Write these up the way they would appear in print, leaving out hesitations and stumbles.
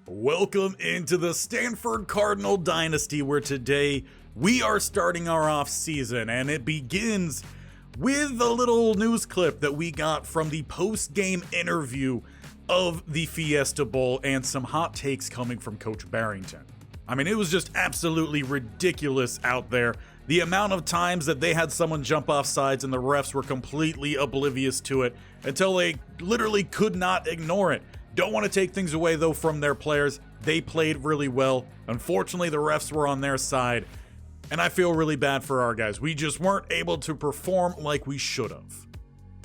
Welcome into the Stanford Cardinal Dynasty, where today we are starting our off season, and it begins with a little news clip that we got from the post-game interview of the Fiesta Bowl and some hot takes coming from Coach Barrington. I mean, it was just absolutely ridiculous out there. The amount of times that they had someone jump off sides and the refs were completely oblivious to it until they literally could not ignore it. Don't want to take things away, though, from their players. They played really well. Unfortunately, the refs were on their side, and I feel really bad for our guys. We just weren't able to perform like we should have.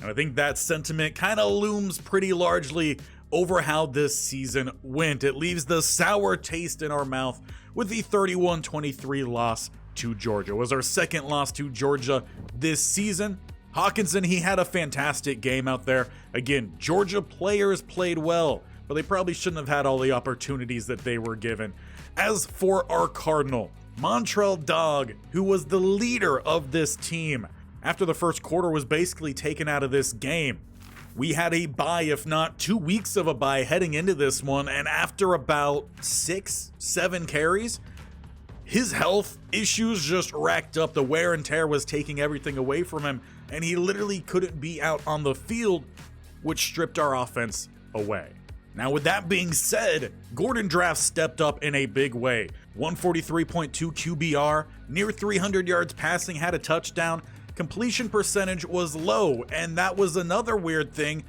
And I think that sentiment kind of looms pretty largely over how this season went. It leaves the sour taste in our mouth with the 31-23 loss to Georgia. It was our second loss to Georgia this season. Hawkinson, he had a fantastic game out there. Again, Georgia players played well, but they probably shouldn't have had all the opportunities that they were given. As for our Cardinal, Montrell Dog, who was the leader of this team, after the first quarter was basically taken out of this game. We had a bye, if not 2 weeks of a bye heading into this one, and after about 6-7 carries, his health issues just racked up. The wear and tear was taking everything away from him, and he literally couldn't be out on the field, which stripped our offense away. Now, with that being said, Gordon Draft stepped up in a big way. 143.2 QBR, near 300 yards passing, had a touchdown. Completion percentage was low, and that was another weird thing,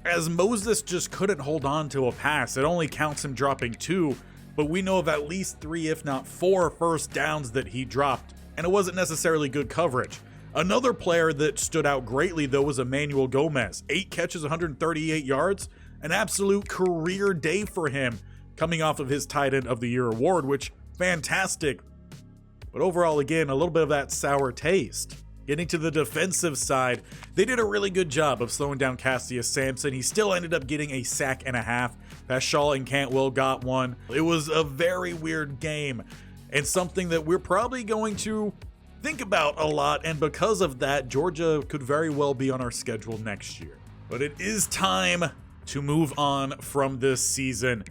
as Moses just couldn't hold on to a pass. It only counts him dropping 2, but we know of at least 3, if not 4 first downs that he dropped, and it wasn't necessarily good coverage. Another player that stood out greatly, though, was Emmanuel Gomez. 8 catches, 138 yards, an absolute career day for him, coming off of his Tight End of the Year award, which, fantastic. But overall, again, a little bit of that sour taste. Getting to the defensive side, they did a really good job of slowing down Cassius Sampson. He still ended up getting a sack and a half. Paschal and Cantwell got one. It was a very weird game, and something that we're probably going to think about a lot, and because of that, Georgia could very well be on our schedule next year. But it is time to move on from this season.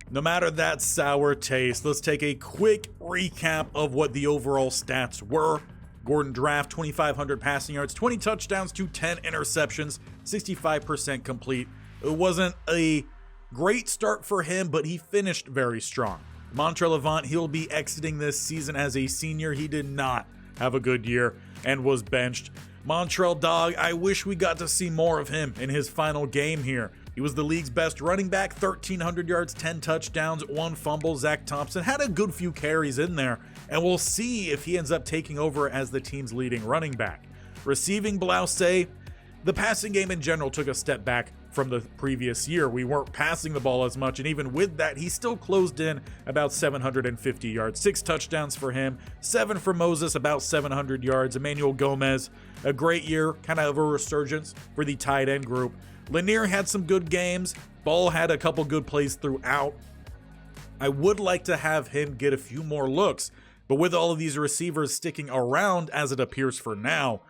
No matter that sour taste, let's take a quick recap of what the overall stats were. Gordon Draft, 2,500 passing yards, 20 touchdowns to 10 interceptions, 65% complete. It wasn't a great start for him, but he finished very strong. Montrell Avant, he'll be exiting this season as a senior. He did not have a good year and was benched. Montrell Dog, I wish we got to see more of him in his final game here. He was the league's best running back, 1,300 yards, 10 touchdowns, 1 fumble. Zach Thompson had a good few carries in there, and we'll see if he ends up taking over as the team's leading running back. Receiving Blouse, the passing game in general took a step back from the previous year. We weren't passing the ball as much, and even with that, he still closed in about 750 yards. 6 touchdowns for him, 7 for Moses, about 700 yards. Emmanuel Gomez, a great year, kind of a resurgence for the tight end group. Lanier had some good games. Ball had a couple good plays throughout. I would like to have him get a few more looks, but with all of these receivers sticking around as it appears for now,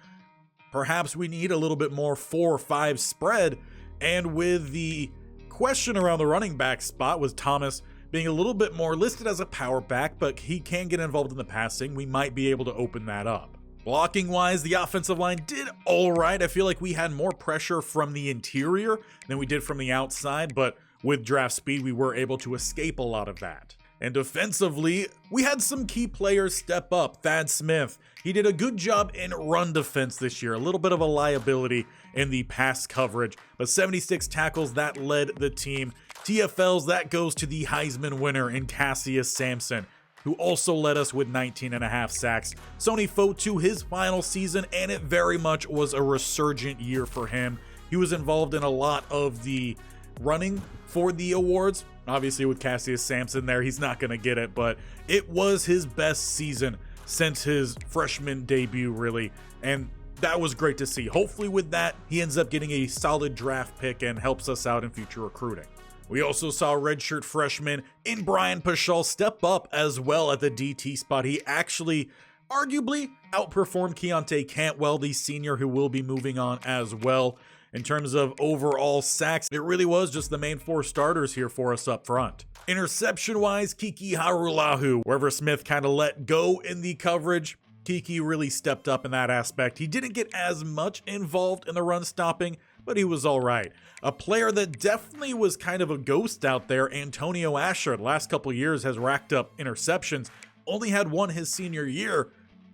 perhaps we need a little bit more 4-5 spread. And with the question around the running back spot, with Thomas being a little bit more listed as a power back, but he can get involved in the passing, we might be able to open that up. Blocking wise, the offensive line did all right. I feel like we had more pressure from the interior than we did from the outside, but with draft speed, we were able to escape a lot of that. And defensively, we had some key players step up. Thad Smith, he did a good job in run defense this year, a little bit of a liability in the pass coverage, but 76 tackles, that led the team. TFLs, that goes to the Heisman winner in Cassius Sampson, who also led us with 19.5 sacks. Sony Fotu, his final season, and it very much was a resurgent year for him. He was involved in a lot of the running for the awards. Obviously, with Cassius Sampson there, he's not going to get it, but it was his best season since his freshman debut, really, and that was great to see. Hopefully with that, he ends up getting a solid draft pick and helps us out in future recruiting. We also saw redshirt freshman in Brian Paschal step up as well at the DT spot. He actually arguably outperformed Keontae Cantwell, the senior who will be moving on as well. In terms of overall sacks, it really was just the main 4 starters here for us up front. Interception-wise, Kiki Harulahu, wherever Smith kind of let go in the coverage, Kiki really stepped up in that aspect. He didn't get as much involved in the run stopping, but he was all right. A player that definitely was kind of a ghost out there, Antonio Asher, the last couple of years has racked up interceptions, only had 1 his senior year,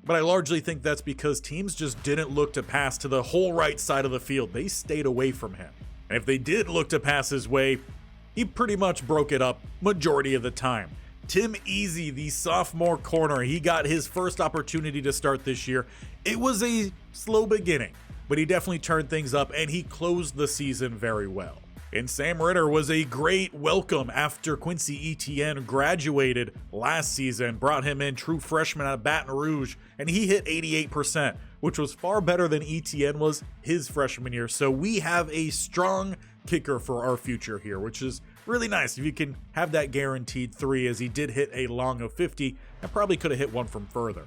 but I largely think that's because teams just didn't look to pass to the whole right side of the field. They stayed away from him. And if they did look to pass his way, he pretty much broke it up majority of the time. Tim Easy, the sophomore corner, he got his first opportunity to start this year. It was a slow beginning, but he definitely turned things up and he closed the season very well. And Sam Ritter was a great welcome after Quincy Etienne graduated last season, brought him in, true freshman out of Baton Rouge, and he hit 88%, which was far better than Etienne was his freshman year. So we have a strong kicker for our future here, which is really nice. If you can have that guaranteed 3, as he did hit a long of 50, and probably could have hit one from further.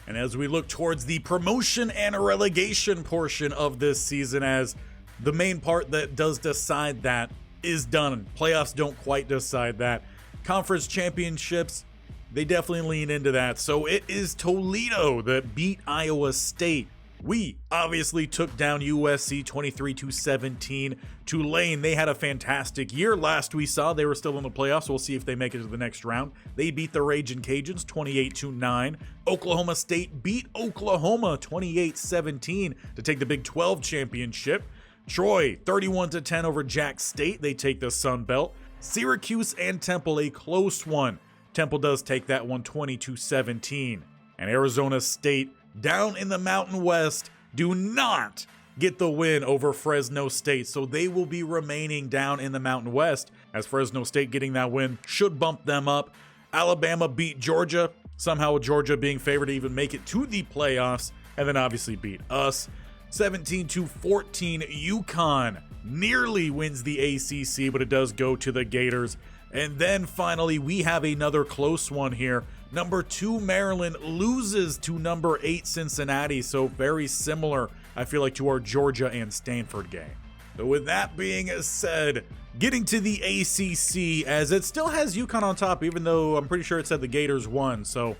And as we look towards the promotion and relegation portion of this season, as the main part that does decide that is done. Playoffs don't quite decide that. Conference championships, they definitely lean into that. So it is Toledo that beat Iowa State. We obviously took down USC 23-17. Tulane, they had a fantastic year. Last we saw, they were still in the playoffs. We'll see if they make it to the next round. They beat the Ragin' Cajuns 28-9. Oklahoma State beat Oklahoma 28-17 to take the Big 12 championship. Troy 31-10 over Jack State. They take the Sun Belt. Syracuse and Temple, a close one. Temple does take that one 20-17. And Arizona State down in the Mountain West do not get the win over Fresno State. So they will be remaining down in the Mountain West, as Fresno State getting that win should bump them up. Alabama beat Georgia, somehow Georgia being favored to even make it to the playoffs, and then obviously beat us. 17-14, UConn nearly wins the ACC, but it does go to the Gators. And then finally, we have another close one here. Number 2 Maryland loses to number 8 Cincinnati, so very similar, I feel like, to our Georgia and Stanford game. So with that being said, getting to the ACC, as it still has UConn on top, even though I'm pretty sure it said the Gators won, so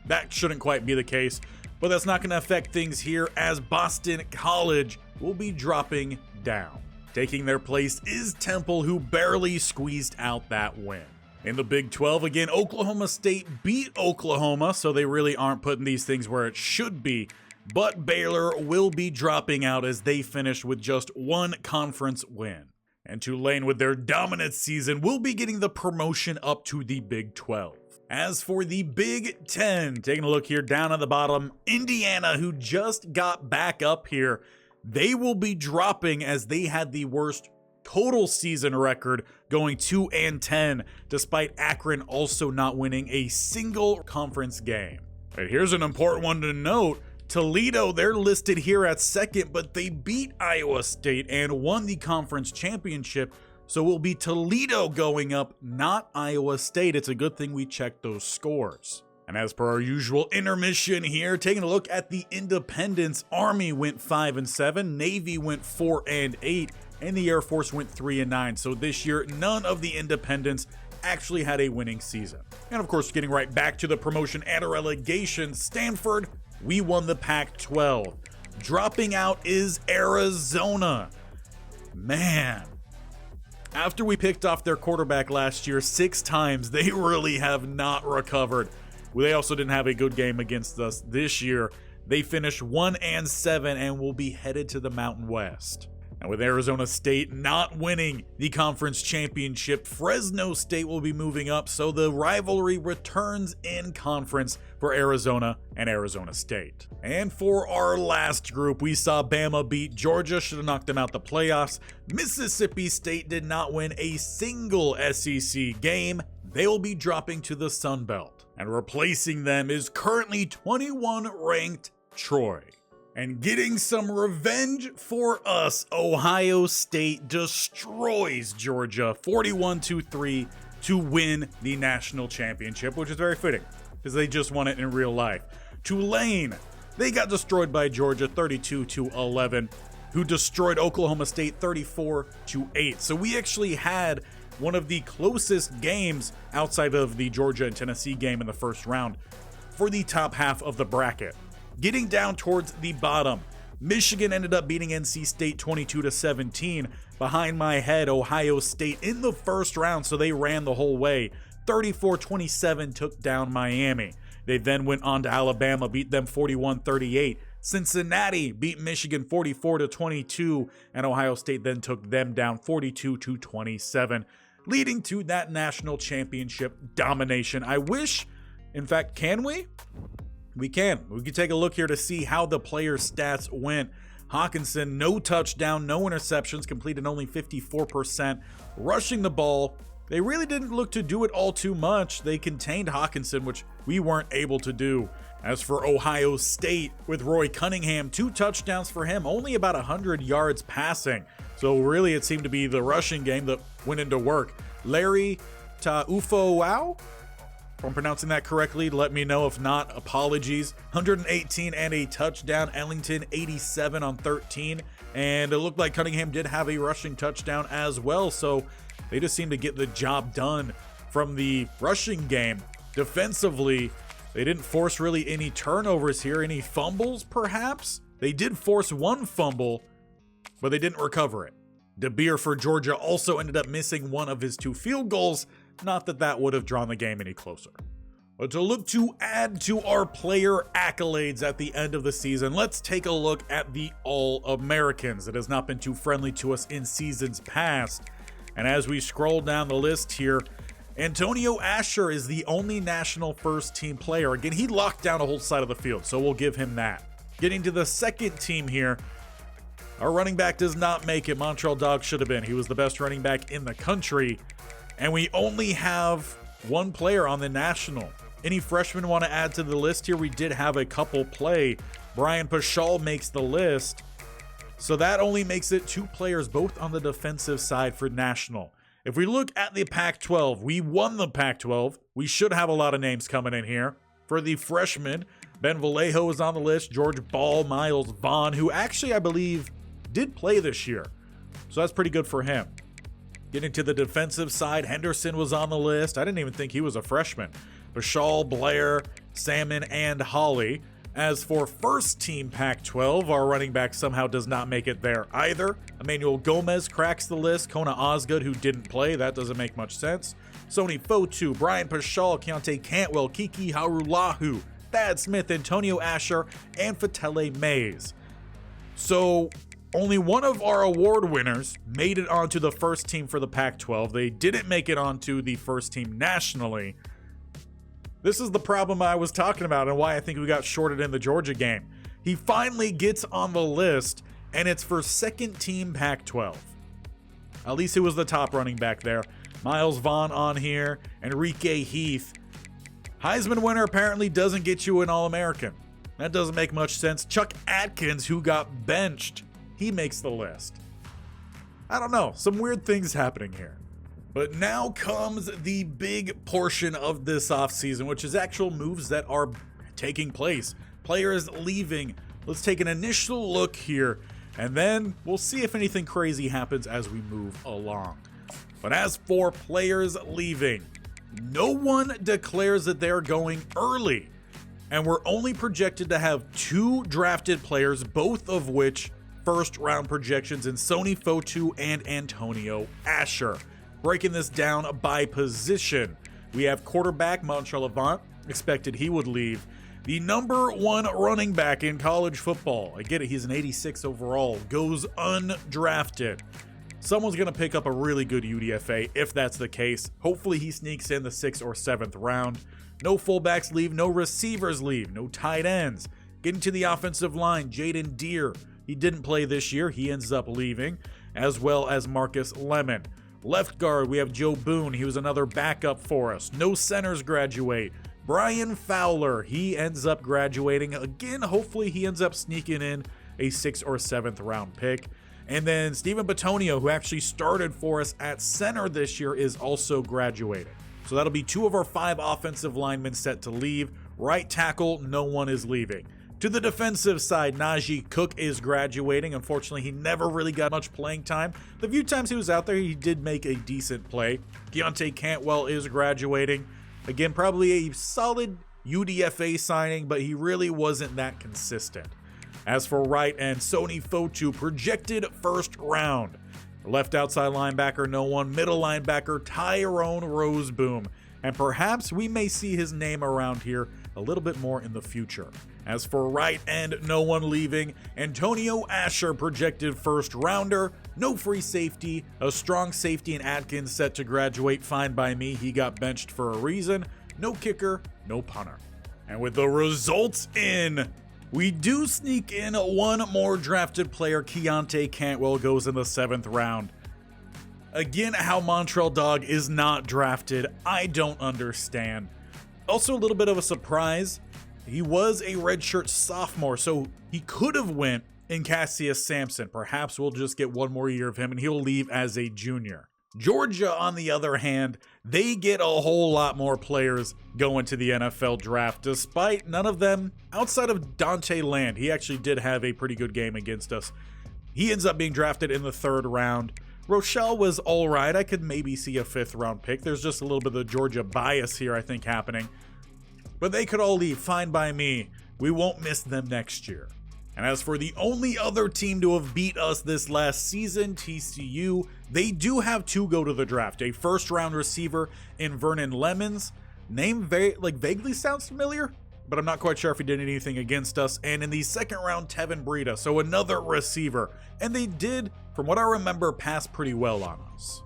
that shouldn't quite be the case. But that's not going to affect things here, as Boston College will be dropping down. Taking their place is Temple, who barely squeezed out that win. In the Big 12, again, Oklahoma State beat Oklahoma, so they really aren't putting these things where it should be. But Baylor will be dropping out, as they finished with just 1 conference win. And Tulane, with their dominant season, will be getting the promotion up to the Big 12. As for the Big 10, taking a look here down at the bottom, Indiana, who just got back up here, they will be dropping, as they had the worst total season record, going 2-10, despite Akron also not winning a single conference game. But here's an important one to note. Toledo, they're listed here at 2nd, but they beat Iowa State and won the conference championship. So it will be Toledo going up, not Iowa State. It's a good thing we checked those scores. And as per our usual intermission here, taking a look at the independents, Army went 5-7, Navy went 4-8, and the Air Force went 3-9. So this year, none of the independents actually had a winning season. And of course, getting right back to the promotion and a relegation, Stanford, we won the Pac-12. Dropping out is Arizona. Man. After we picked off their quarterback last year 6 times, they really have not recovered. They also didn't have a good game against us this year. They finished 1-7 and will be headed to the Mountain West. And with Arizona State not winning the conference championship, Fresno State will be moving up, so the rivalry returns in conference for Arizona and Arizona State. And for our last group, we saw Bama beat Georgia, should have knocked them out the playoffs. Mississippi State did not win a single SEC game. They will be dropping to the Sun Belt. And replacing them is currently 21 ranked Troy. And getting some revenge for us, Ohio State destroys Georgia 41-3 to win the national championship, which is very fitting because they just won it in real life. Tulane, they got destroyed by Georgia 32-11. who destroyed Oklahoma State 34-8. So we actually had one of the closest games outside of the Georgia and Tennessee game in the first round for the top half of the bracket. Getting down towards the bottom, Michigan ended up beating NC State 22-17. Behind my head, Ohio State in the first round, so they ran the whole way. 34-27 took down Miami. They then went on to Alabama, beat them 41-38. Cincinnati beat Michigan 44-22, and Ohio State then took them down 42-27, leading to that national championship domination. I wish, in fact, can we? We can. We can take a look here to see how the players' stats went. Hawkinson, no touchdown, no interceptions, completed only 54%. Rushing the ball, they really didn't look to do it all too much. They contained Hawkinson, which we weren't able to do. As for Ohio State, with Roy Cunningham, 2 touchdowns for him, only about 100 yards passing. So really it seemed to be the rushing game that went into work. Larry Taufo, if I'm pronouncing that correctly, let me know. If not, apologies. 118 and a touchdown. Ellington 87 on 13. And it looked like Cunningham did have a rushing touchdown as well. So they just seemed to get the job done from the rushing game. Defensively, they didn't force really any turnovers here. Any fumbles, perhaps? They did force one fumble, but they didn't recover it. DeBeer for Georgia also ended up missing one of his 2 field goals. Not that that would have drawn the game any closer. But to look to add to our player accolades at the end of the season, let's take a look at the All-Americans. It has not been too friendly to us in seasons past. And as we scroll down the list here, Antonio Asher is the only national first-team player. Again, he locked down a whole side of the field, so we'll give him that. Getting to the second team here, our running back does not make it. Montreal Dog should have been. He was the best running back in the country. And we only have one player on the national. Any freshmen want to add to the list here? We did have a couple play. Brian Paschal makes the list. So that only makes it 2 players, both on the defensive side for national. If we look at the Pac-12, we won the Pac-12. We should have a lot of names coming in here. For the freshmen, Ben Vallejo is on the list. George Ball, Miles Vaughn, who actually, I believe, did play this year. So that's pretty good for him. Getting to the defensive side, Henderson was on the list. I didn't even think he was a freshman. Paschal, Blair, Salmon, and Holly. As for first team Pac-12, our running back somehow does not make it there either. Emmanuel Gomez cracks the list. Kona Osgood, who didn't play. That doesn't make much sense. Sony Fotu, Brian Paschal, Keontae Cantwell, Kiki Harulahu, Thad Smith, Antonio Asher, and Fatele Mays. So only one of our award winners made it onto the first team for the Pac-12. They didn't make it onto the first team nationally. This is the problem I was talking about and why I think we got shorted in the Georgia game. He finally gets on the list, and it's for second team Pac-12. At least he was the top running back there. Miles Vaughn on here, Enrique Heath. Heisman winner apparently doesn't get you an All-American. That doesn't make much sense. Chuck Atkins, who got benched, he makes the list. I don't know, some weird things happening here. But now comes the big portion of this offseason, which is actual moves that are taking place. Players leaving. Let's take an initial look here, and then we'll see if anything crazy happens as we move along. But as for players leaving, no one declares that they're going early. And we're only projected to have 2 drafted players, both of which first round projections in Sony Fotu and Antonio Asher. Breaking this down by position, we have quarterback Montreal Avant, expected he would leave. The number 1 running back in college football, I get it, he's an 86 overall, goes undrafted. Someone's going to pick up a really good UDFA if that's the case. Hopefully he sneaks in the 6th or 7th round. No fullbacks leave, no receivers leave, no tight ends. Getting to the offensive line, Jaden Deere, he didn't play this year, he ends up leaving, as well as Marcus Lemon. Left guard, we have Joe Boone. He was another backup for us. No centers graduate. Brian Fowler, he ends up graduating. Again, hopefully he ends up sneaking in a 6th or 7th round pick. And then Steven Batonio, who actually started for us at center this year, is also graduating. So that'll be 2 of our 5 offensive linemen set to leave. Right tackle, no one is leaving. To the defensive side, Najee Cook is graduating. Unfortunately, he never really got much playing time. The few times he was out there, he did make a decent play. Keontae Cantwell is graduating. Again, probably a solid UDFA signing, but he really wasn't that consistent. As for right end, Sony Fotu, projected first round. Left outside linebacker, no one. Middle linebacker, Tyrone Roseboom. And perhaps we may see his name around here a little bit more in the future. As for right end, no one leaving. Antonio Asher, projected first rounder. No free safety. A strong safety in Atkins set to graduate. Fine by me. He got benched for a reason. No kicker, no punter. And with the results in, we do sneak in one more drafted player. Keontae Cantwell goes in the 7th round. Again, how Montreal Dog is not drafted, I don't understand. Also, a little bit of a surprise. He was a redshirt sophomore, so he could have went in Cassius Sampson. Perhaps we'll just get one more year of him and he'll leave as a junior. Georgia, on the other hand, they get a whole lot more players going to the NFL draft, despite none of them outside of Dante Land. He actually did have a pretty good game against us. He ends up being drafted in the 3rd round. Rochelle was all right. I could maybe see a 5th round pick. There's just a little bit of Georgia bias here, I think, happening. But they could all leave, fine by me. We won't miss them next year. And as for the only other team to have beat us this last season, TCU, they do have 2 go to the draft. A 1st round receiver in Vernon Lemons. Name vaguely sounds familiar, but I'm not quite sure if he did anything against us. And in the 2nd round, Tevin Breida, so another receiver. And they did, from what I remember, pass pretty well on us.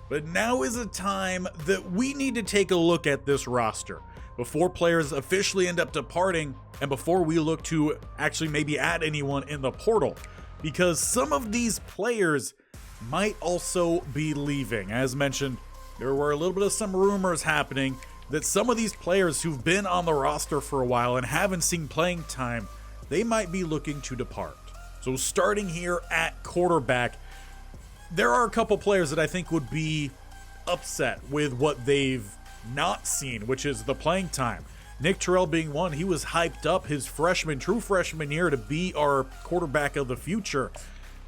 But now is a time that we need to take a look at this roster before players officially end up departing and before we look to actually maybe add anyone in the portal, because some of these players might also be leaving. As mentioned, there were a little bit of some rumors happening that some of these players who've been on the roster for a while and haven't seen playing time, they might be looking to depart. So starting here at quarterback, there are a couple players that I think would be upset with what they've not seen, which is the playing time. Nick Terrell being one. He was hyped up his true freshman year to be our quarterback of the future,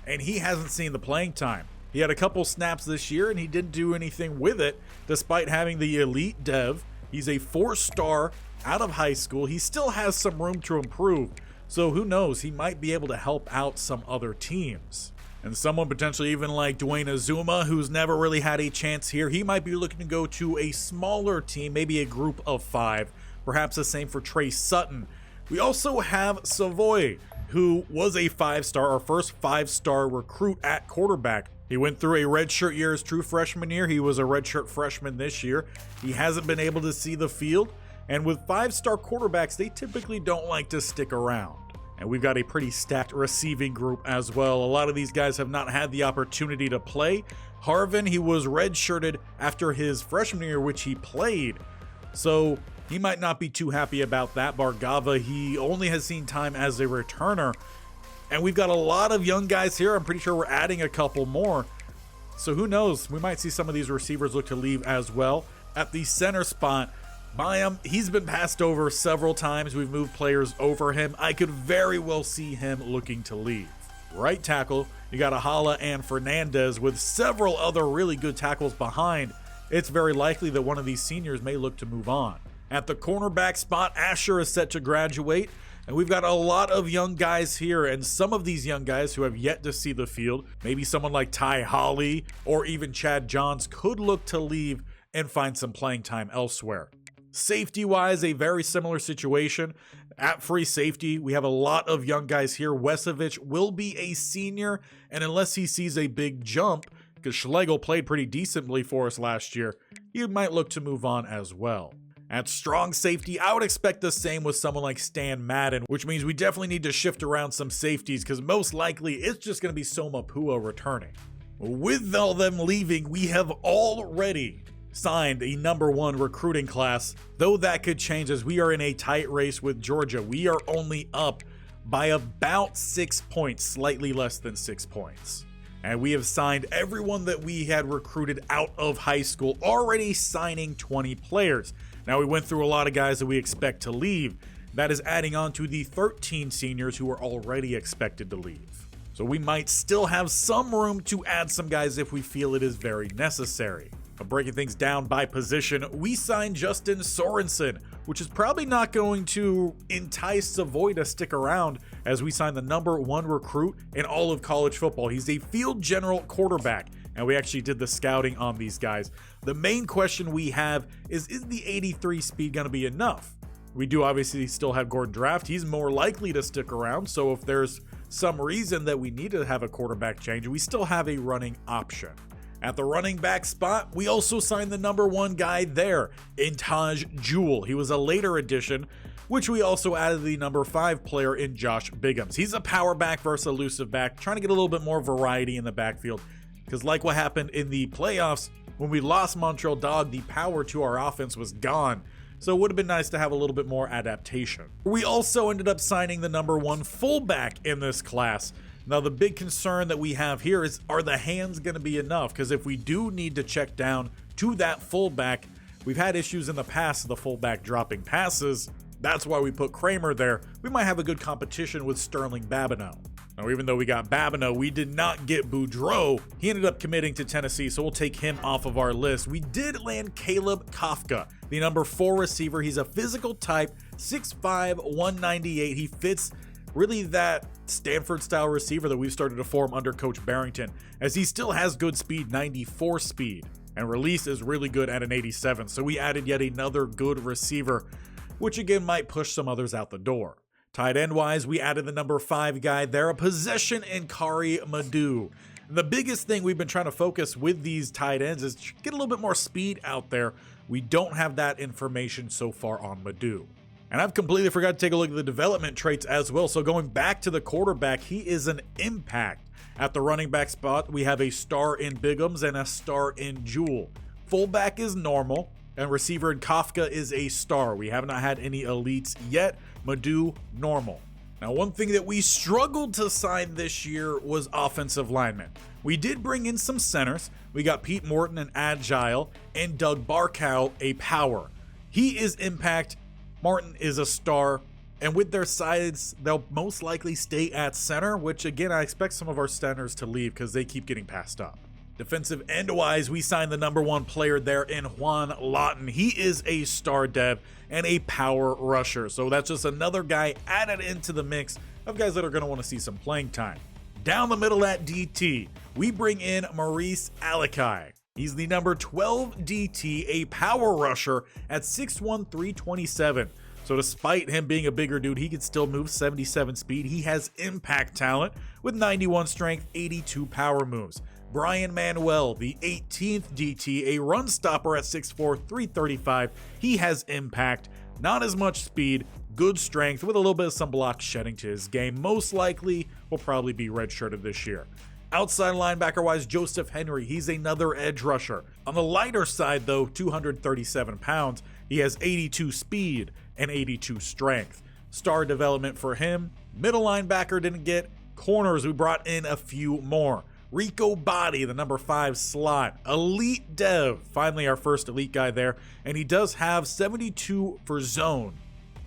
and he hasn't seen the playing time. He had a couple snaps this year and he didn't do anything with it despite having the elite dev. He's a 4-star out of high school. He still has some room to improve, so who knows, he might be able to help out some other teams. And someone potentially even like Dwayne Azuma, who's never really had a chance here, he might be looking to go to a smaller team, maybe a group of 5. Perhaps the same for Trey Sutton. We also have Savoy, who was a 5-star, our first 5-star recruit at quarterback. He went through a redshirt year his true freshman year. He was a redshirt freshman this year. He hasn't been able to see the field. And with 5-star quarterbacks, they typically don't like to stick around. And we've got a pretty stacked receiving group as well. A lot of these guys have not had the opportunity to play. Harvin, he was redshirted after his freshman year, which he played. So he might not be too happy about that. Bargava, he only has seen time as a returner. And we've got a lot of young guys here. I'm pretty sure we're adding a couple more. So who knows? We might see some of these receivers look to leave as well. At the center spot, Byam, he's been passed over several times. We've moved players over him. I could very well see him looking to leave. Right tackle, you got Ahala and Fernandez with several other really good tackles behind. It's very likely that one of these seniors may look to move on. At the cornerback spot, Asher is set to graduate, and we've got a lot of young guys here, and some of these young guys who have yet to see the field, maybe someone like Ty Holly or even Chad Johns, could look to leave and find some playing time elsewhere. Safety-wise, a very similar situation. At free safety, we have a lot of young guys here. Wesovich will be a senior, and unless he sees a big jump, because Schlegel played pretty decently for us last year, he might look to move on as well. At strong safety, I would expect the same with someone like Stan Madden, which means we definitely need to shift around some safeties, because most likely it's just going to be Soma Pua returning. With all them leaving, we have already signed a #1 recruiting class, though that could change as we are in a tight race with Georgia. We are only up by about 6 points, slightly less than 6 points. And we have signed everyone that we had recruited out of high school, already signing 20 players. Now, we went through a lot of guys that we expect to leave. That is adding on to the 13 seniors who are already expected to leave. So we might still have some room to add some guys if we feel it is very necessary. But breaking things down by position, we signed Justin Sorensen, which is probably not going to entice Savoy to stick around, as we signed the #1 recruit in all of college football. He's a field general quarterback, and we actually did the scouting on these guys. The main question we have is the 83 speed going to be enough? We do obviously still have Gordon Draft. He's more likely to stick around, so if there's some reason that we need to have a quarterback change, we still have a running option. At the running back spot, we also signed the #1 guy there, in Taj Jewell. He was a later addition, which we also added the #5 player in Josh Biggums. He's a power back versus elusive back, trying to get a little bit more variety in the backfield, because like what happened in the playoffs, when we lost Montreal Dog, the power to our offense was gone. So it would have been nice to have a little bit more adaptation. We also ended up signing the #1 fullback in this class. Now, the big concern that we have here is, are the hands going to be enough? Because if we do need to check down to that fullback, we've had issues in the past of the fullback dropping passes. That's why we put Kramer there. We might have a good competition with Sterling Babineau. Now, even though we got Babineau, we did not get Boudreaux. He ended up committing to Tennessee, so we'll take him off of our list. We did land Caleb Kafka, the #4 receiver. He's a physical type, 6'5", 198. He fits really that Stanford style receiver that we've started to form under Coach Barrington, as he still has good speed, 94 speed, and release is really good at an 87. So we added yet another good receiver, which again might push some others out the door. Tight end wise, we added the #5 guy there, a possession in Kari Madu. And the biggest thing we've been trying to focus with these tight ends is get a little bit more speed out there. We don't have that information so far on Madu. And I've completely forgot to take a look at the development traits as well. So going back to the quarterback, he is an impact. At the running back spot, we have a star in Biggums and a star in Jewell. Fullback is normal, and receiver in Kafka is a star. We have not had any elites yet. Madu, normal. Now, one thing that we struggled to sign this year was offensive linemen. We did bring in some centers. We got Pete Morton, an agile, and Doug Barkow, a power. He is impact. Martin is a star, and with their sides, they'll most likely stay at center, which again, I expect some of our centers to leave because they keep getting passed up. Defensive end-wise, we signed the #1 player there in Juan Lawton. He is a star dev and a power rusher, so that's just another guy added into the mix of guys that are going to want to see some playing time. Down the middle at DT, we bring in Maurice Alakai. He's the #12 DT, a power rusher at 6'1", 327. So despite him being a bigger dude, he could still move 77 speed. He has impact talent with 91 strength, 82 power moves. Brian Manuel, the 18th DT, a run stopper at 6'4", 335. He has impact, not as much speed, good strength with a little bit of some block shedding to his game. Most likely will probably be redshirted this year. Outside linebacker-wise, Joseph Henry, he's another edge rusher. On the lighter side, though, 237 pounds, he has 82 speed and 82 strength. Star development for him. Middle linebacker didn't get. Corners, we brought in a few more. Rico Body, the #5 slot. Elite dev, finally our first elite guy there. And he does have 72 for zone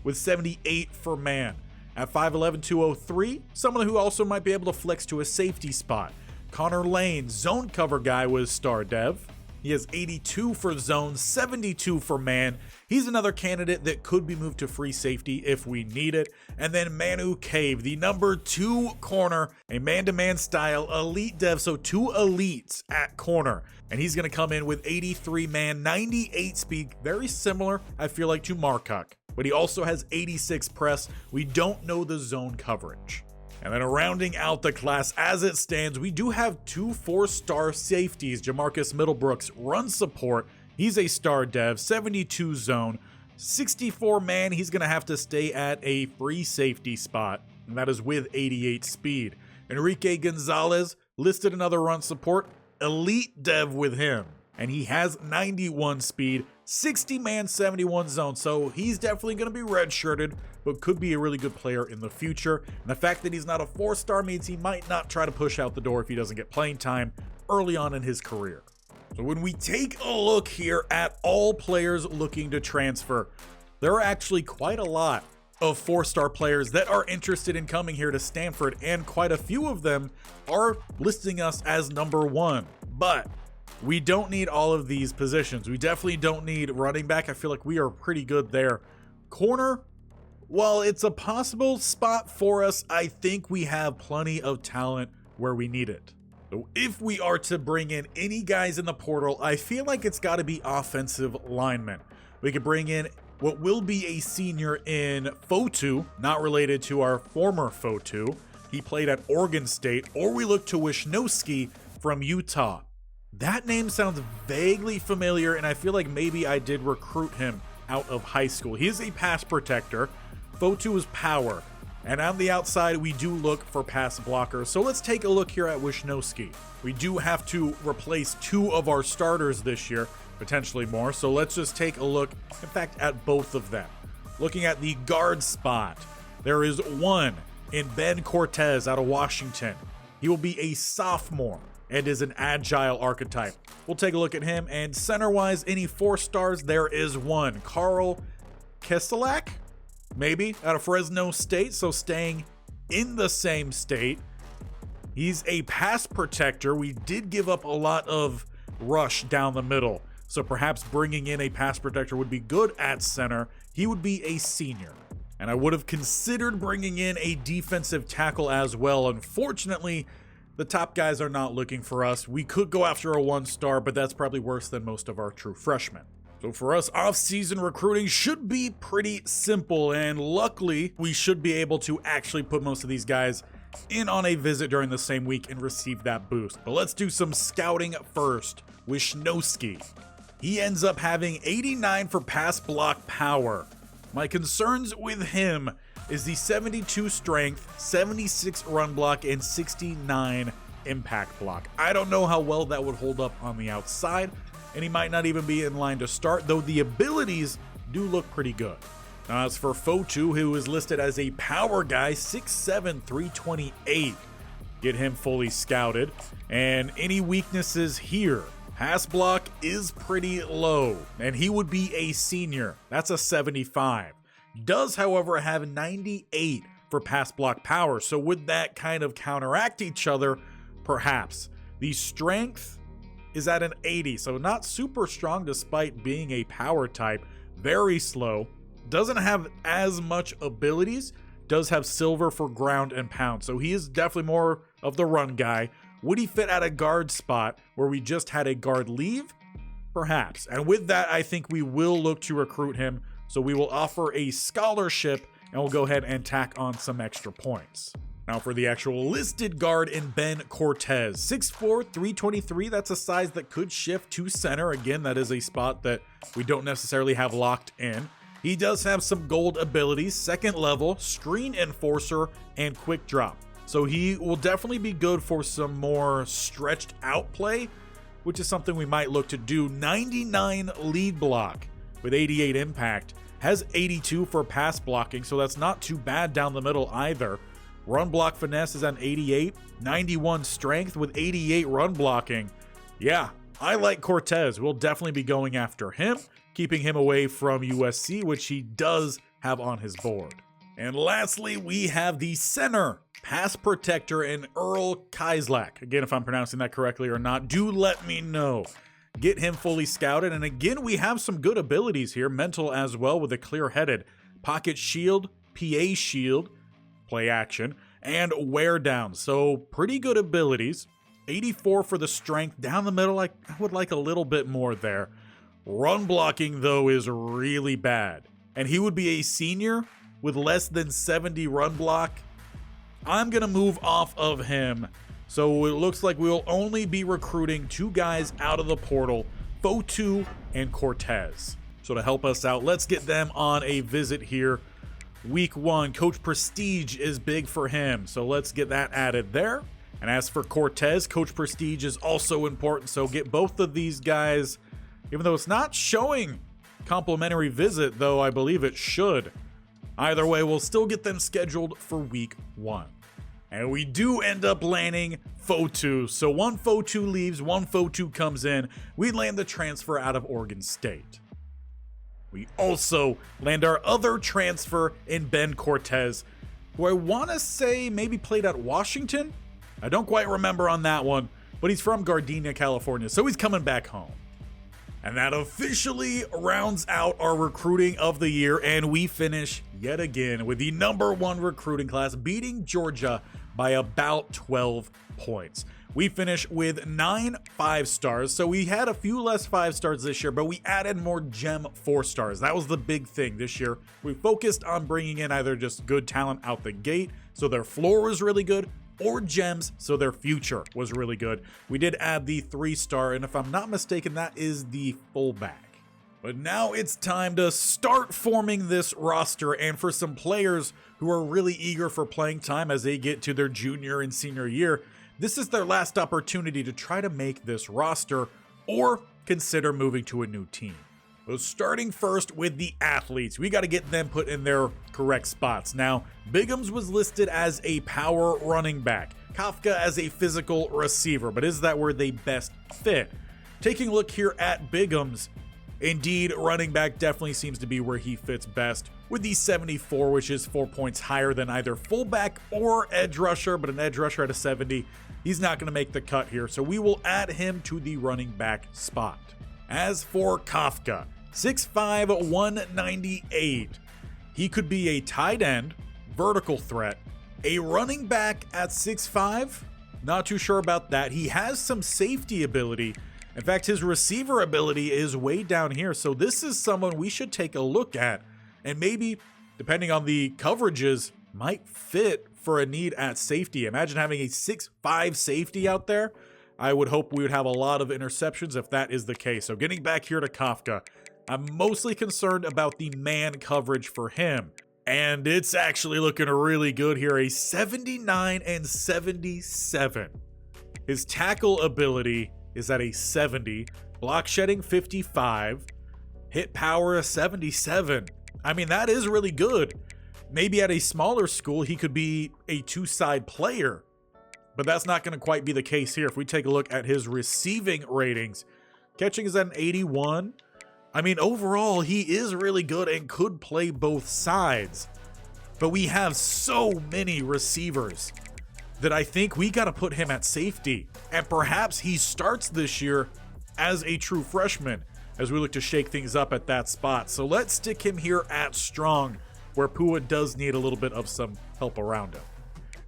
with 78 for man. At 5'11", 203, someone who also might be able to flex to a safety spot. Connor Lane, zone cover guy with star dev. He has 82 for zone, 72 for man. He's another candidate that could be moved to free safety if we need it. And then Manu Cave, the #2 corner, a man-to-man style elite dev, so 2 elites at corner. And he's going to come in with 83 man, 98 speed, very similar, I feel like, to Markuk. But he also has 86 press. We don't know the zone coverage. And then rounding out the class as it stands, we do have 2 4-star safeties. Jamarcus Middlebrooks, run support. He's a star dev, 72 zone, 64 man. He's going to have to stay at a free safety spot, and that is with 88 speed. Enrique Gonzalez, listed another run support, elite dev with him. And he has 91 speed, 60 man, 71 zone. So he's definitely going to be redshirted, but could be a really good player in the future. And the fact that he's not a 4-star means he might not try to push out the door if he doesn't get playing time early on in his career. So when we take a look here at all players looking to transfer, there are actually quite a lot of 4-star players that are interested in coming here to Stanford, and quite a few of them are listing us as number 1. But we don't need all of these positions. We definitely don't need running back. I feel like we are pretty good there. Corner, while it's a possible spot for us, I think we have plenty of talent where we need it. So if we are to bring in any guys in the portal, I feel like it's got to be offensive linemen. We could bring in what will be a senior in Fotu, not related to our former Fotu. He played at Oregon State, or we look to Wisniewski from Utah. That name sounds vaguely familiar, and I feel like maybe I did recruit him out of high school. He is a pass protector. Fotu is power. And on the outside, we do look for pass blockers. So let's take a look here at Wisniewski. We do have to replace 2 of our starters this year, potentially more. So let's just take a look, in fact, at both of them. Looking at the guard spot, there is one in Ben Cortez out of Washington. He will be a sophomore and is an agile archetype. We'll take a look at him. And center-wise, any 4 stars, there is one. Carl Keselak? Maybe, out of Fresno State, so staying in the same state. He's a pass protector. We did give up a lot of rush down the middle, so perhaps bringing in a pass protector would be good at center. He would be a senior. And I would have considered bringing in a defensive tackle as well. Unfortunately, the top guys are not looking for us. We could go after a 1-star, but that's probably worse than most of our true freshmen. So for us, off-season recruiting should be pretty simple, and luckily, we should be able to actually put most of these guys in on a visit during the same week and receive that boost. But let's do some scouting first. Wisniewski. He ends up having 89 for pass block power. My concerns with him is the 72 strength, 76 run block, and 69 impact block. I don't know how well that would hold up on the outside, and he might not even be in line to start, though the abilities do look pretty good. Now, as for Fotu, who is listed as a power guy, 6'7", 328. Get him fully scouted. And any weaknesses here? Pass block is pretty low, and he would be a senior. That's a 75. Does, however, have 98 for pass block power, so would that kind of counteract each other? Perhaps. The strength is at an 80, so not super strong despite being a power type. Very slow. Doesn't have as much abilities. Does have silver for ground and pound, so he is definitely more of the run guy. Would he fit at a guard spot where we just had a guard leave? Perhaps. And with that, I think we will look to recruit him, so we will offer a scholarship and we'll go ahead and tack on some extra points. Now for the actual listed guard in Ben Cortez, 6'4", 323. That's a size that could shift to center. Again, that is a spot that we don't necessarily have locked in. He does have some gold abilities, second level, screen enforcer, and quick drop. So he will definitely be good for some more stretched out play, which is something we might look to do. 99 lead block with 88 impact. Has 82 for pass blocking, so that's not too bad down the middle either. Run block finesse is at 88, 91 strength with 88 run blocking. Yeah, I like Cortez. We'll definitely be going after him, keeping him away from USC, which he does have on his board. And lastly, we have the center pass protector in Earl Kaislak. Again, if I'm pronouncing that correctly or not, do let me know. Get him fully scouted. And again, we have some good abilities here, mental as well, with a clear-headed pocket shield, PA shield, play action, and wear down. So pretty good abilities. 84 for the strength. Down the middle, I would like a little bit more there. Run blocking, though, is really bad. And he would be a senior with less than 70 run block. I'm going to move off of him. So it looks like we'll only be recruiting 2 guys out of the portal, Fotu and Cortez. So to help us out, let's get them on a visit here. Week 1, Coach Prestige is big for him, so let's get that added there. And as for Cortez, Coach Prestige is also important, so get both of these guys, even though it's not showing complimentary visit, though I believe it should. Either way, we'll still get them scheduled for week 1. And we do end up landing Fotu. So one Fotu leaves, one Fotu comes in. We land the transfer out of Oregon State. We also land our other transfer in Ben Cortez, who I want to say maybe played at Washington. I don't quite remember on that one, but he's from Gardena, California, so he's coming back home. And that officially rounds out our recruiting of the year, and we finish yet again with the #1 recruiting class, beating Georgia by about 12 points. We finish with 9 5-stars, so we had a few less 5-stars this year, but we added more gem 4-stars. That was the big thing this year. We focused on bringing in either just good talent out the gate, so their floor was really good, or gems, so their future was really good. We did add the 3-star, and if I'm not mistaken, that is the fullback. But now it's time to start forming this roster, and for some players who are really eager for playing time as they get to their junior and senior year, this is their last opportunity to try to make this roster or consider moving to a new team. So starting first with the athletes, we got to get them put in their correct spots. Now, Biggums was listed as a power running back, Kafka as a physical receiver, but is that where they best fit? Taking a look here at Biggums, indeed, running back definitely seems to be where he fits best, with the 74, which is 4 points higher than either fullback or edge rusher, but an edge rusher at a 70, he's not going to make the cut here, so we will add him to the running back spot. As for Kafka, 6'5", 198. He could be a tight end, vertical threat, a running back at 6'5". Not too sure about that. He has some safety ability. In fact, his receiver ability is way down here. So this is someone we should take a look at. And maybe, depending on the coverages, might fit for a need at safety. Imagine having a 6'5" safety out there. I would hope we would have a lot of interceptions if that is the case. So getting back here to Kafka, I'm mostly concerned about the man coverage for him. And it's actually looking really good here, a 79 and 77. His tackle ability is at a 70, block shedding 55, hit power a 77. I mean, that is really good. Maybe at a smaller school, he could be a two-side player. But that's not going to quite be the case here. If we take a look at his receiving ratings, catching is at an 81. I mean, overall, he is really good and could play both sides. But we have so many receivers that I think we got to put him at safety. And perhaps he starts this year as a true freshman as we look to shake things up at that spot. So let's stick him here at strong, where Pua does need a little bit of some help around him.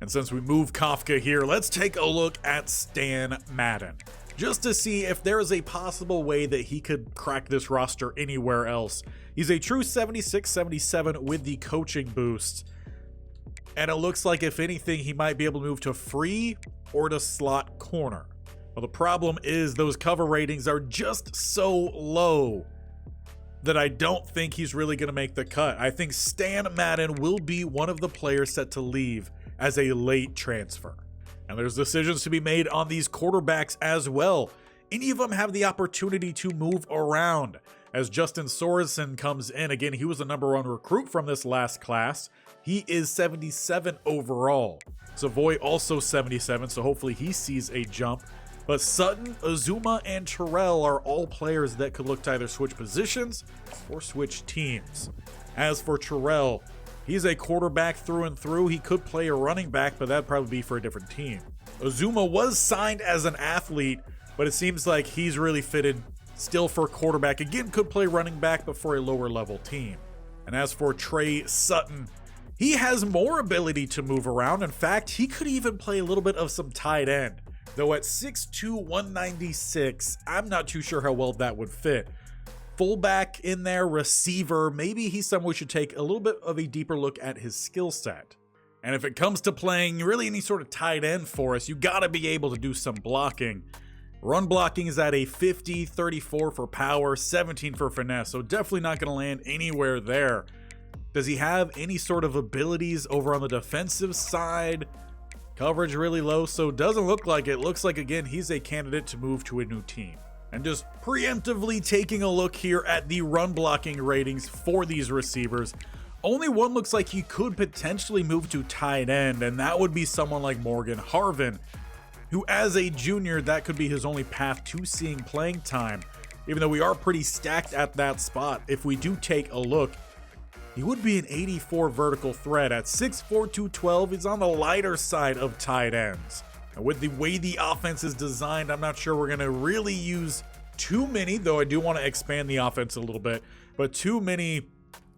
And since we move Kafka here, let's take a look at Stan Madden, just to see if there is a possible way that he could crack this roster anywhere else. He's a true 76-77 with the coaching boost. And it looks like, if anything, he might be able to move to free or to slot corner. Well, the problem is those cover ratings are just so low that I don't think he's really going to make the cut. I think Stan Madden will be one of the players set to leave as a late transfer. And there's decisions to be made on these quarterbacks as well. Any of them have the opportunity to move around. As Justin Sorensen comes in, again, he was the #1 recruit from this last class. He is 77 overall. Savoy also 77, so hopefully he sees a jump. But Sutton, Azuma, and Terrell are all players that could look to either switch positions or switch teams. As for Terrell, he's a quarterback through and through. He could play a running back, but that'd probably be for a different team. Azuma was signed as an athlete, but it seems like he's really fitted still for quarterback. Again, could play running back, but for a lower level team. And as for Trey Sutton, he has more ability to move around. In fact, he could even play a little bit of some tight end. Though at 6'2", 196, I'm not too sure how well that would fit. Fullback in there, receiver, maybe he's someone we should take a little bit of a deeper look at his skill set. And if it comes to playing really any sort of tight end for us, you gotta be able to do some blocking. Run blocking is at a 50, 34 for power, 17 for finesse, so definitely not gonna land anywhere there. Does he have any sort of abilities over on the defensive side? Coverage really low, so doesn't look like it. Looks like, again, he's a candidate to move to a new team. And just preemptively taking a look here at the run blocking ratings for these receivers, only one looks like he could potentially move to tight end, and that would be someone like Morgan Harvin, who as a junior, that could be his only path to seeing playing time. even though we are pretty stacked at that spot. If we do take a look, he would be an 84 vertical threat. At 6'4", 212, he's on the lighter side of tight ends. And with the way the offense is designed, I'm not sure we're going to really use too many, though I do want to expand the offense a little bit, but too many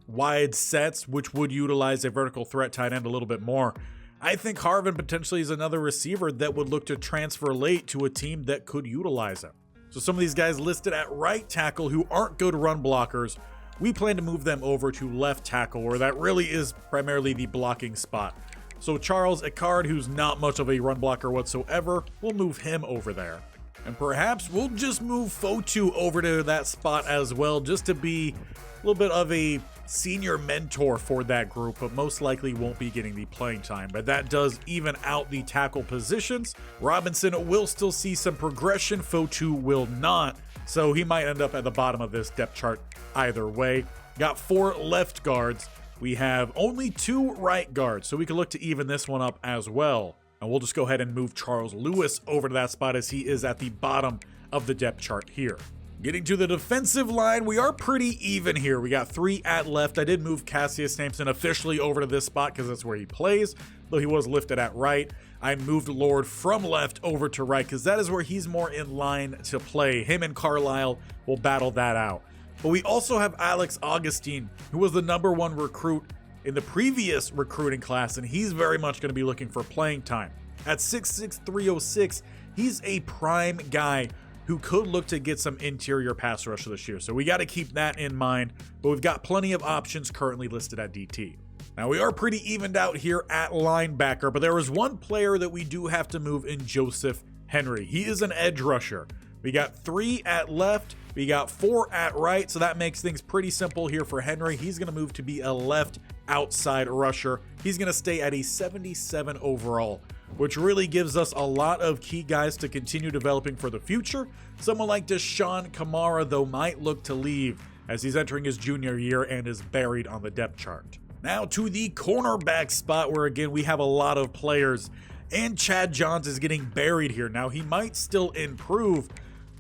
wide sets, which would utilize a vertical threat tight end a little bit more. I think Harvin potentially is another receiver that would look to transfer late to a team that could utilize him. So some of these guys listed at right tackle who aren't good run blockers, we plan to move them over to left tackle, where that really is primarily the blocking spot. So Charles Icard, who's not much of a run blocker whatsoever, we'll move him over there. And perhaps we'll just move Fotu over to that spot as well, just to be a little bit of a senior mentor for that group, but most likely won't be getting the playing time. But that does even out the tackle positions. Robinson will still see some progression, Fotu will not, so he might end up at the bottom of this depth chart either way. Got 4 left guards. We have only 2 right guards, so we can look to even this one up as well. And we'll just go ahead and move Charles Lewis over to that spot, as he is at the bottom of the depth chart here. Getting to the defensive line, we are pretty even here. We got 3 at left. I did move Cassius Sampson officially over to this spot because that's where he plays, though he was lifted at right. I moved Lord from left over to right because that is where he's more in line to play. Him and Carlisle will battle that out. But we also have Alex Augustine, who was the #1 recruit in the previous recruiting class, and he's very much going to be looking for playing time. At 6'6", 306, he's a prime guy who could look to get some interior pass rush this year. So we got to keep that in mind, but we've got plenty of options currently listed at DT. Now we are pretty evened out here at linebacker, but there is one player that we do have to move in Joseph Henry. He is an edge rusher. We got 3 at left, we got 4 at right, so that makes things pretty simple here for Henry. He's going to move to be a left outside rusher. He's going to stay at a 77 overall, which really gives us a lot of key guys to continue developing for the future. Someone like Deshaun Kamara, though, might look to leave as he's entering his junior year and is buried on the depth chart. Now to the cornerback spot, where again we have a lot of players, and Chad Johns is getting buried here. Now he might still improve,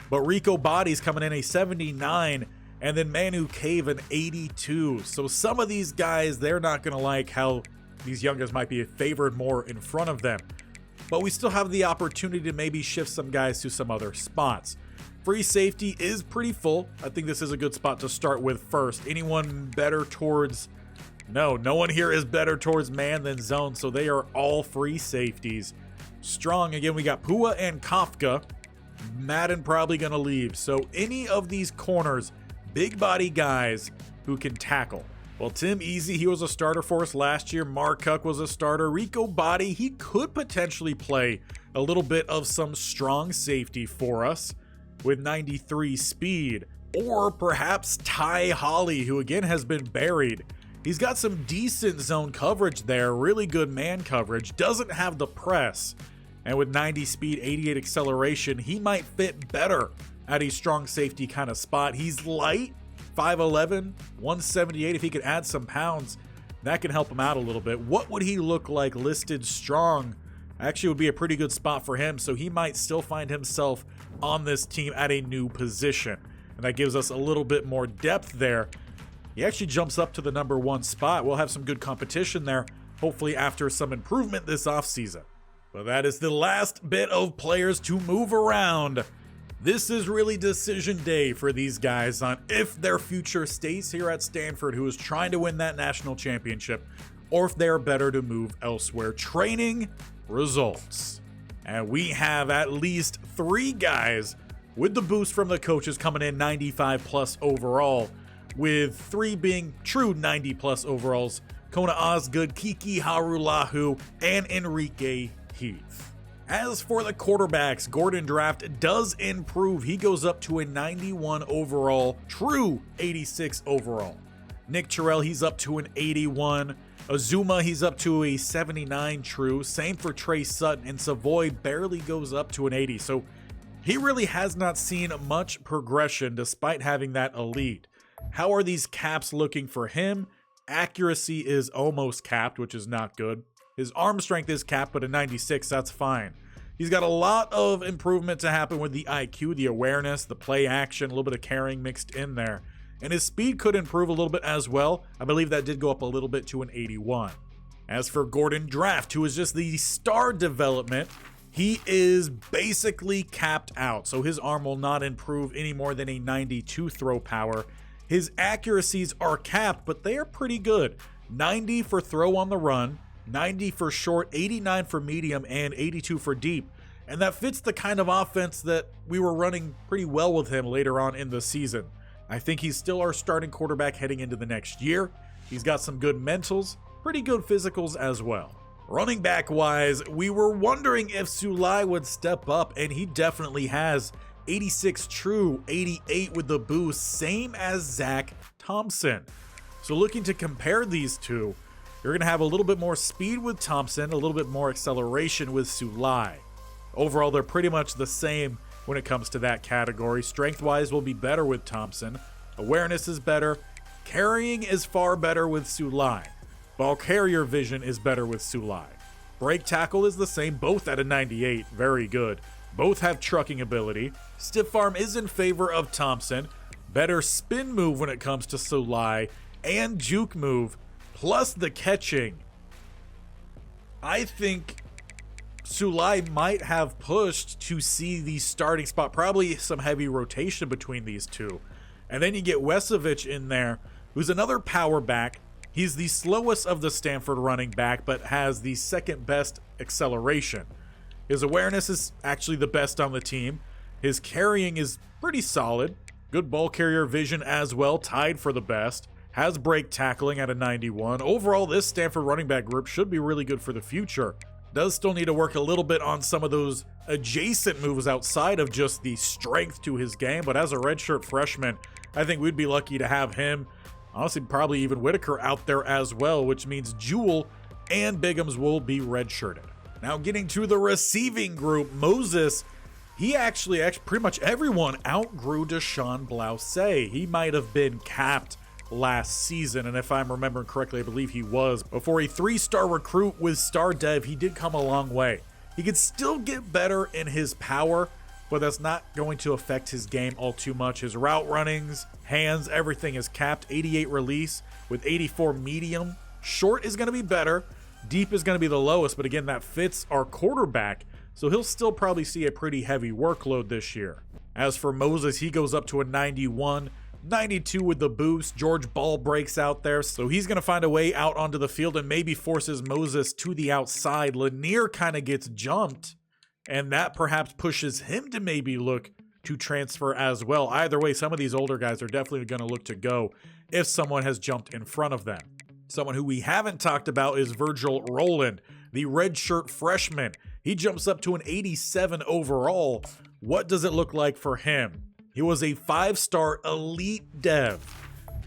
but Rico Body's coming in a 79, and then Manu Cave an 82. So some of these guys, they're not going to like how these youngers might be favored more in front of them. But we still have the opportunity to maybe shift some guys to some other spots. Free safety is pretty full. I think this is a good spot to start with first. Anyone better towards... No one here is better towards man than zone, so they are all free safeties. Strong, again, we got Pua and Kafka. Madden probably going to leave. So any of these corners, big body guys who can tackle. Well, Tim Easy, he was a starter for us last year. Mark Cuck was a starter. Rico Body, he could potentially play a little bit of some strong safety for us with 93 speed. Or perhaps Ty Holly, who again has been buried. He's got some decent zone coverage there, really good man coverage, doesn't have the press. And with 90 speed, 88 acceleration, he might fit better at a strong safety kind of spot. He's light, 5'11", 178. If he could add some pounds, that can help him out a little bit. What would he look like listed strong? Actually would be a pretty good spot for him, so he might still find himself on this team at a new position. And that gives us a little bit more depth there. He actually jumps up to the #1 spot. We'll have some good competition there, hopefully after some improvement this offseason. But that is the last bit of players to move around. This is really decision day for these guys on if their future stays here at Stanford, who is trying to win that national championship, or if they're better to move elsewhere. Training results. And we have at least 3 guys with the boost from the coaches coming in 95 plus overall, with 3 being true 90 plus overalls: Kona Osgood, Kiki Harulahu, and Enrique Heath. As for the quarterbacks, Gordon Draft does improve. He goes up to a 91 overall, true 86 overall. Nick Terrell, he's up to an 81. Azuma, he's up to a 79 true. Same for Trey Sutton, and Savoy barely goes up to an 80. So he really has not seen much progression despite having that elite. How are these caps looking for him? Accuracy is almost capped, which is not good. His arm strength is capped, but a 96, that's fine. He's got a lot of improvement to happen with the IQ, the awareness, the play action, a little bit of carrying mixed in there. And his speed could improve a little bit as well. I believe that did go up a little bit to an 81. As for Gordon Draft, who is just the star development, he is basically capped out. So his arm will not improve any more than a 92 throw power. His accuracies are capped, but they are pretty good. 90 for throw on the run, 90 for short, 89 for medium, and 82 for deep. And that fits the kind of offense that we were running pretty well with him later on in the season. I think he's still our starting quarterback heading into the next year. He's got some good mentals, pretty good physicals as well. Running back wise, we were wondering if Sulai would step up, and he definitely has. 86 true, 88 with the boost, same as Zach Thompson. So looking to compare these two, you're going to have a little bit more speed with Thompson, a little bit more acceleration with Sulai. Overall, they're pretty much the same when it comes to that category. Strength-wise will be better with Thompson. Awareness is better. Carrying is far better with Sulai. Ball carrier vision is better with Sulai. Break tackle is the same, both at a 98. Very good. Both have trucking ability. Stiff arm is in favor of Thompson. Better spin move when it comes to Sulai. And juke move, plus the catching. I think Sulai might have pushed to see the starting spot. Probably some heavy rotation between these two. And then you get Wesovich in there, who's another power back. He's the slowest of the Stanford running back, but has the second best acceleration. His awareness is actually the best on the team. His carrying is pretty solid. Good ball carrier vision as well, tied for the best. Has break tackling at a 91. Overall, this Stanford running back group should be really good for the future. Does still need to work a little bit on some of those adjacent moves outside of just the strength to his game, but as a redshirt freshman, I think we'd be lucky to have him. Honestly, probably even Whitaker out there as well, which means Jewell and Biggums will be redshirted. Now getting to the receiving group, Moses, he actually pretty much everyone outgrew Deshaun Blousay. He might have been capped last season, and if I'm remembering correctly, I believe he was. But for a 3-star recruit with star dev, he did come a long way. He could still get better in his power, but that's not going to affect his game all too much. His route runnings, hands, everything is capped. 88 release with 84 medium. Short is going to be better. Deep is going to be the lowest, but again, that fits our quarterback, so he'll still probably see a pretty heavy workload this year. As for Moses, he goes up to a 91. 92 with the boost. George Ball breaks out there, so he's going to find a way out onto the field and maybe forces Moses to the outside. Lanier kind of gets jumped, and that perhaps pushes him to maybe look to transfer as well. Either way, some of these older guys are definitely going to look to go if someone has jumped in front of them. Someone who we haven't talked about is Virgil Rowland, the redshirt freshman. He jumps up to an 87 overall. What does it look like for him? He was a 5-star elite dev,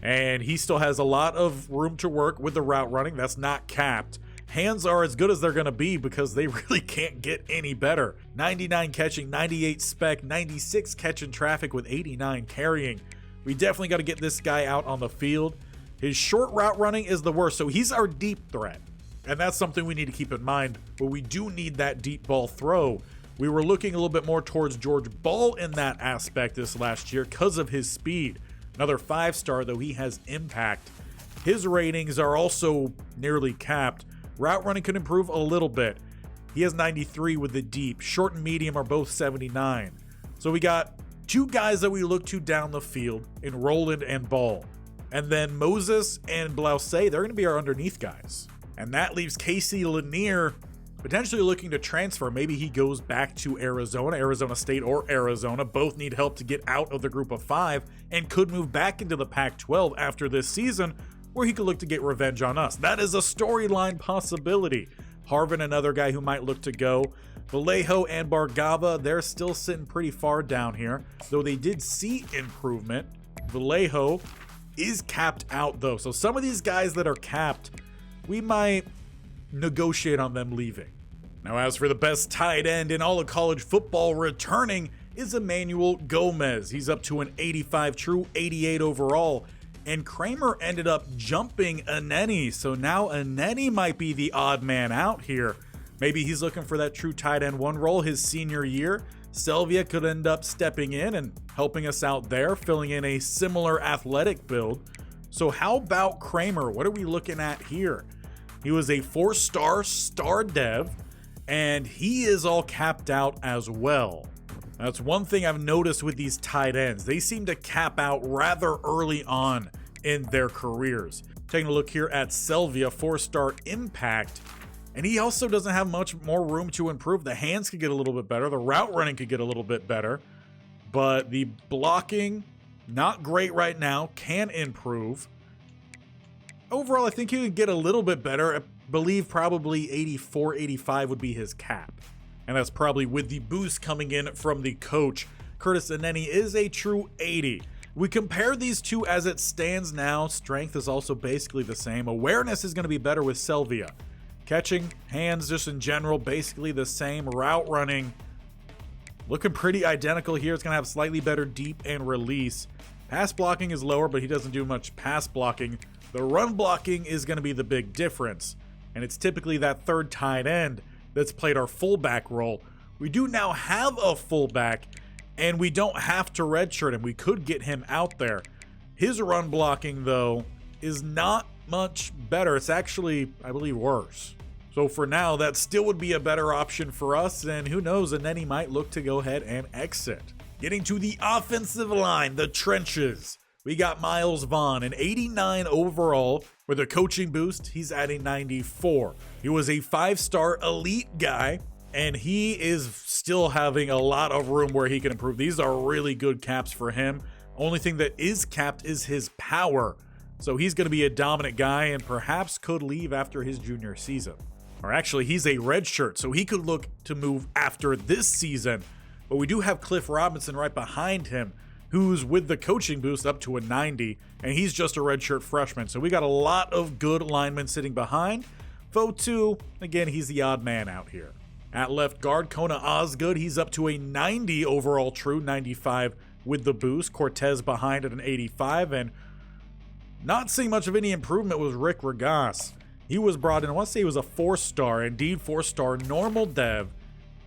and he still has a lot of room to work with the route running. That's not capped. Hands are as good as they're going to be because they really can't get any better. 99 catching, 98 spec, 96 catching traffic with 89 carrying. We definitely got to get this guy out on the field. His short route running is the worst, so he's our deep threat. And that's something we need to keep in mind, but we do need that deep ball throw. We were looking a little bit more towards George Ball in that aspect this last year because of his speed. Another 5-star, though he has impact. His ratings are also nearly capped. Route running could improve a little bit. He has 93 with the deep. Short and medium are both 79. So we got two guys that we look to down the field in Rowland and Ball. And then Moses and Blousay, they're going to be our underneath guys. And that leaves Casey Lanier potentially looking to transfer. Maybe he goes back to Arizona State or Arizona. Both need help to get out of the group of 5 and could move back into the Pac-12 after this season, where he could look to get revenge on us. That is a storyline possibility. Harvin, another guy who might look to go. Vallejo and Bargava, they're still sitting pretty far down here, though they did see improvement. Vallejo is capped out, though. So some of these guys that are capped, we might negotiate on them leaving. Now, as for the best tight end in all of college football, returning is Emmanuel Gomez. He's up to an 85 true, 88 overall. And Kramer ended up jumping Aneni, so now Aneni might be the odd man out here. Maybe he's looking for that true tight end one role his senior year. Selvia could end up stepping in and helping us out there, filling in a similar athletic build. So how about Kramer? What are we looking at here? He was a 4-star star dev, and he is all capped out as well. That's one thing I've noticed with these tight ends. They seem to cap out rather early on in their careers. Taking a look here at Selvia, 4-star impact, and he also doesn't have much more room to improve. The hands could get a little bit better. The route running could get a little bit better, but the blocking, not great right now, can improve. Overall, I think he could get a little bit better. I believe probably 84, 85 would be his cap. And that's probably with the boost coming in from the coach. Curtis Aneni is a true 80. We compare these two as it stands now. Strength is also basically the same. Awareness is going to be better with Selvia. Catching, hands just in general, basically the same. Route running, looking pretty identical here. It's going to have slightly better deep and release. Pass blocking is lower, but he doesn't do much pass blocking. The run blocking is going to be the big difference. And it's typically that third tight end that's played our fullback role. We do now have a fullback, and we don't have to redshirt him. We could get him out there. His run blocking, though, is not much better. It's actually, I believe, worse. So for now, that still would be a better option for us, and who knows, and then he might look to go ahead and exit. Getting to the offensive line, the trenches. We got Miles Vaughn, an 89 overall. With a coaching boost, he's at a 94. He was a 5-star elite guy, and he is still having a lot of room where he can improve. These are really good caps for him. Only thing that is capped is his power. So he's going to be a dominant guy and perhaps could leave after his junior season. Or actually, he's a redshirt, so he could look to move after this season. But we do have Cliff Robinson right behind him, who's with the coaching boost up to a 90, and he's just a redshirt freshman. So we got a lot of good linemen sitting behind. Fotu, again, he's the odd man out here. At left guard, Kona Osgood, he's up to a 90 overall true, 95 with the boost. Cortez behind at an 85, and not seeing much of any improvement was Rick Regas. He was brought in, I want to say he was a 4-star, indeed 4-star normal dev.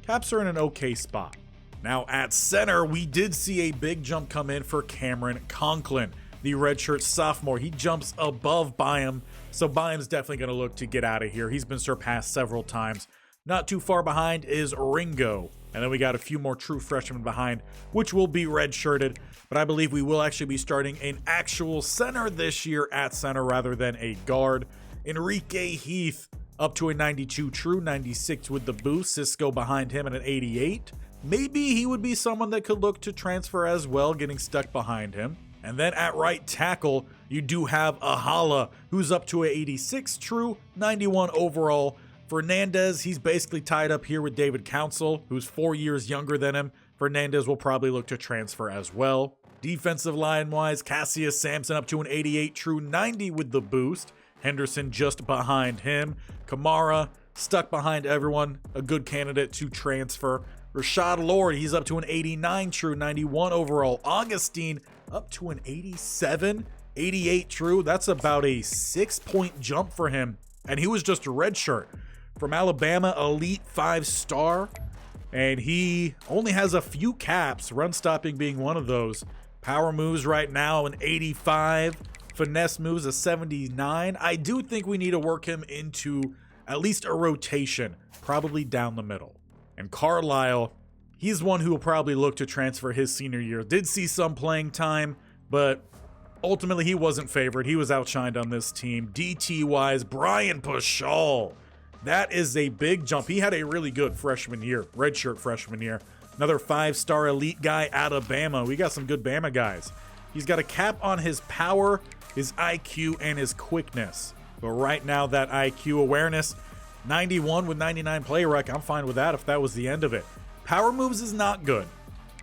Caps are in an okay spot. Now at center, we did see a big jump come in for Cameron Conklin, the redshirt sophomore. He jumps above Byam, so Byam's definitely going to look to get out of here. He's been surpassed several times. Not too far behind is Ringo. And then we got a few more true freshmen behind, which will be redshirted. But I believe we will actually be starting an actual center this year at center rather than a guard. Enrique Heath up to a 92 true, 96 with the boost. Cisco behind him at an 88. Maybe he would be someone that could look to transfer as well, getting stuck behind him. And then at right tackle, you do have Ahala, who's up to a 86 true, 91 overall. Fernandez, he's basically tied up here with David Council, who's 4 years younger than him. Fernandez will probably look to transfer as well. Defensive line-wise, Cassius Sampson up to an 88 true, 90 with the boost. Henderson just behind him. Kamara stuck behind everyone, a good candidate to transfer. Rashad Lord, he's up to an 89 true, 91 overall. Augustine up to an 87, 88 true. That's about a 6-point jump for him. And he was just a redshirt. From Alabama, elite 5-star. And he only has a few caps, run stopping being one of those. Power moves right now an 85. Finesse moves a 79. I do think we need to work him into at least a rotation, probably down the middle. And Carlisle, he's one who will probably look to transfer his senior year. Did see some playing time, but ultimately he wasn't favored. He was outshined on this team. DT-wise, Brian Paschal. That is a big jump. He had a really good freshman year, redshirt freshman year. Another 5-star elite guy out of Bama. We got some good Bama guys. He's got a cap on his power, his IQ, and his quickness. But right now, that IQ awareness, 91 with 99 play rec, I'm fine with that if that was the end of it. Power moves is not good.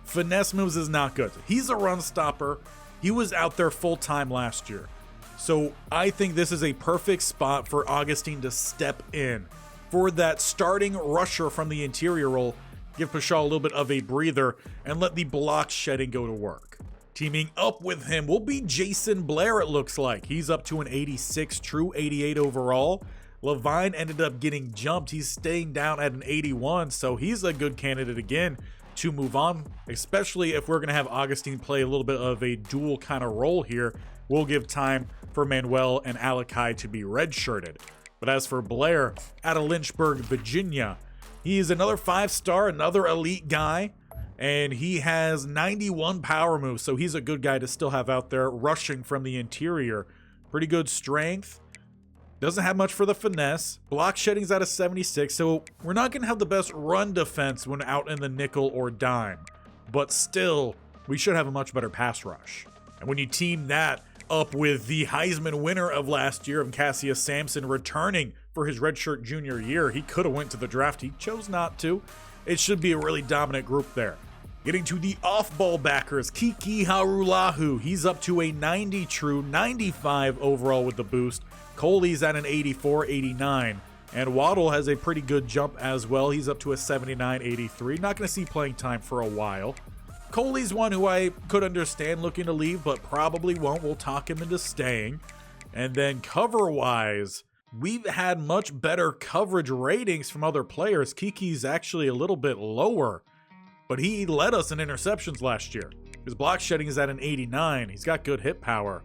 Finesse moves is not good. He's a run stopper. He was out there full-time last year. So I think this is a perfect spot for Augustine to step in. For that starting rusher from the interior role, give Paschal a little bit of a breather and let the block shedding go to work. Teaming up with him will be Jason Blair, it looks like. He's up to an 86 true, 88 overall. Levine ended up getting jumped. He's staying down at an 81, so he's a good candidate again to move on, especially if we're going to have Augustine play a little bit of a dual kind of role here. We'll give time for Manuel and Alakai to be redshirted. But as for Blair, out of Lynchburg, Virginia, he's another 5-star, another elite guy, and he has 91 power moves, so he's a good guy to still have out there rushing from the interior. Pretty good strength. Doesn't have much for the finesse. Block shedding's out of 76, so we're not going to have the best run defense when out in the nickel or dime. But still, we should have a much better pass rush. And when you team that up with the Heisman winner of last year, of Cassius Sampson, returning for his redshirt junior year, he could have went to the draft. He chose not to. It should be a really dominant group there. Getting to the off-ball backers, Kiki Harulahu. He's up to a 90 true, 95 overall with the boost. Coley's at an 84, 89. And Waddle has a pretty good jump as well. He's up to a 79, 83. Not going to see playing time for a while. Coley's one who I could understand looking to leave, but probably won't. We'll talk him into staying. And then cover-wise, we've had much better coverage ratings from other players. Kiki's actually a little bit lower, but he led us in interceptions last year. His block shedding is at an 89. He's got good hit power.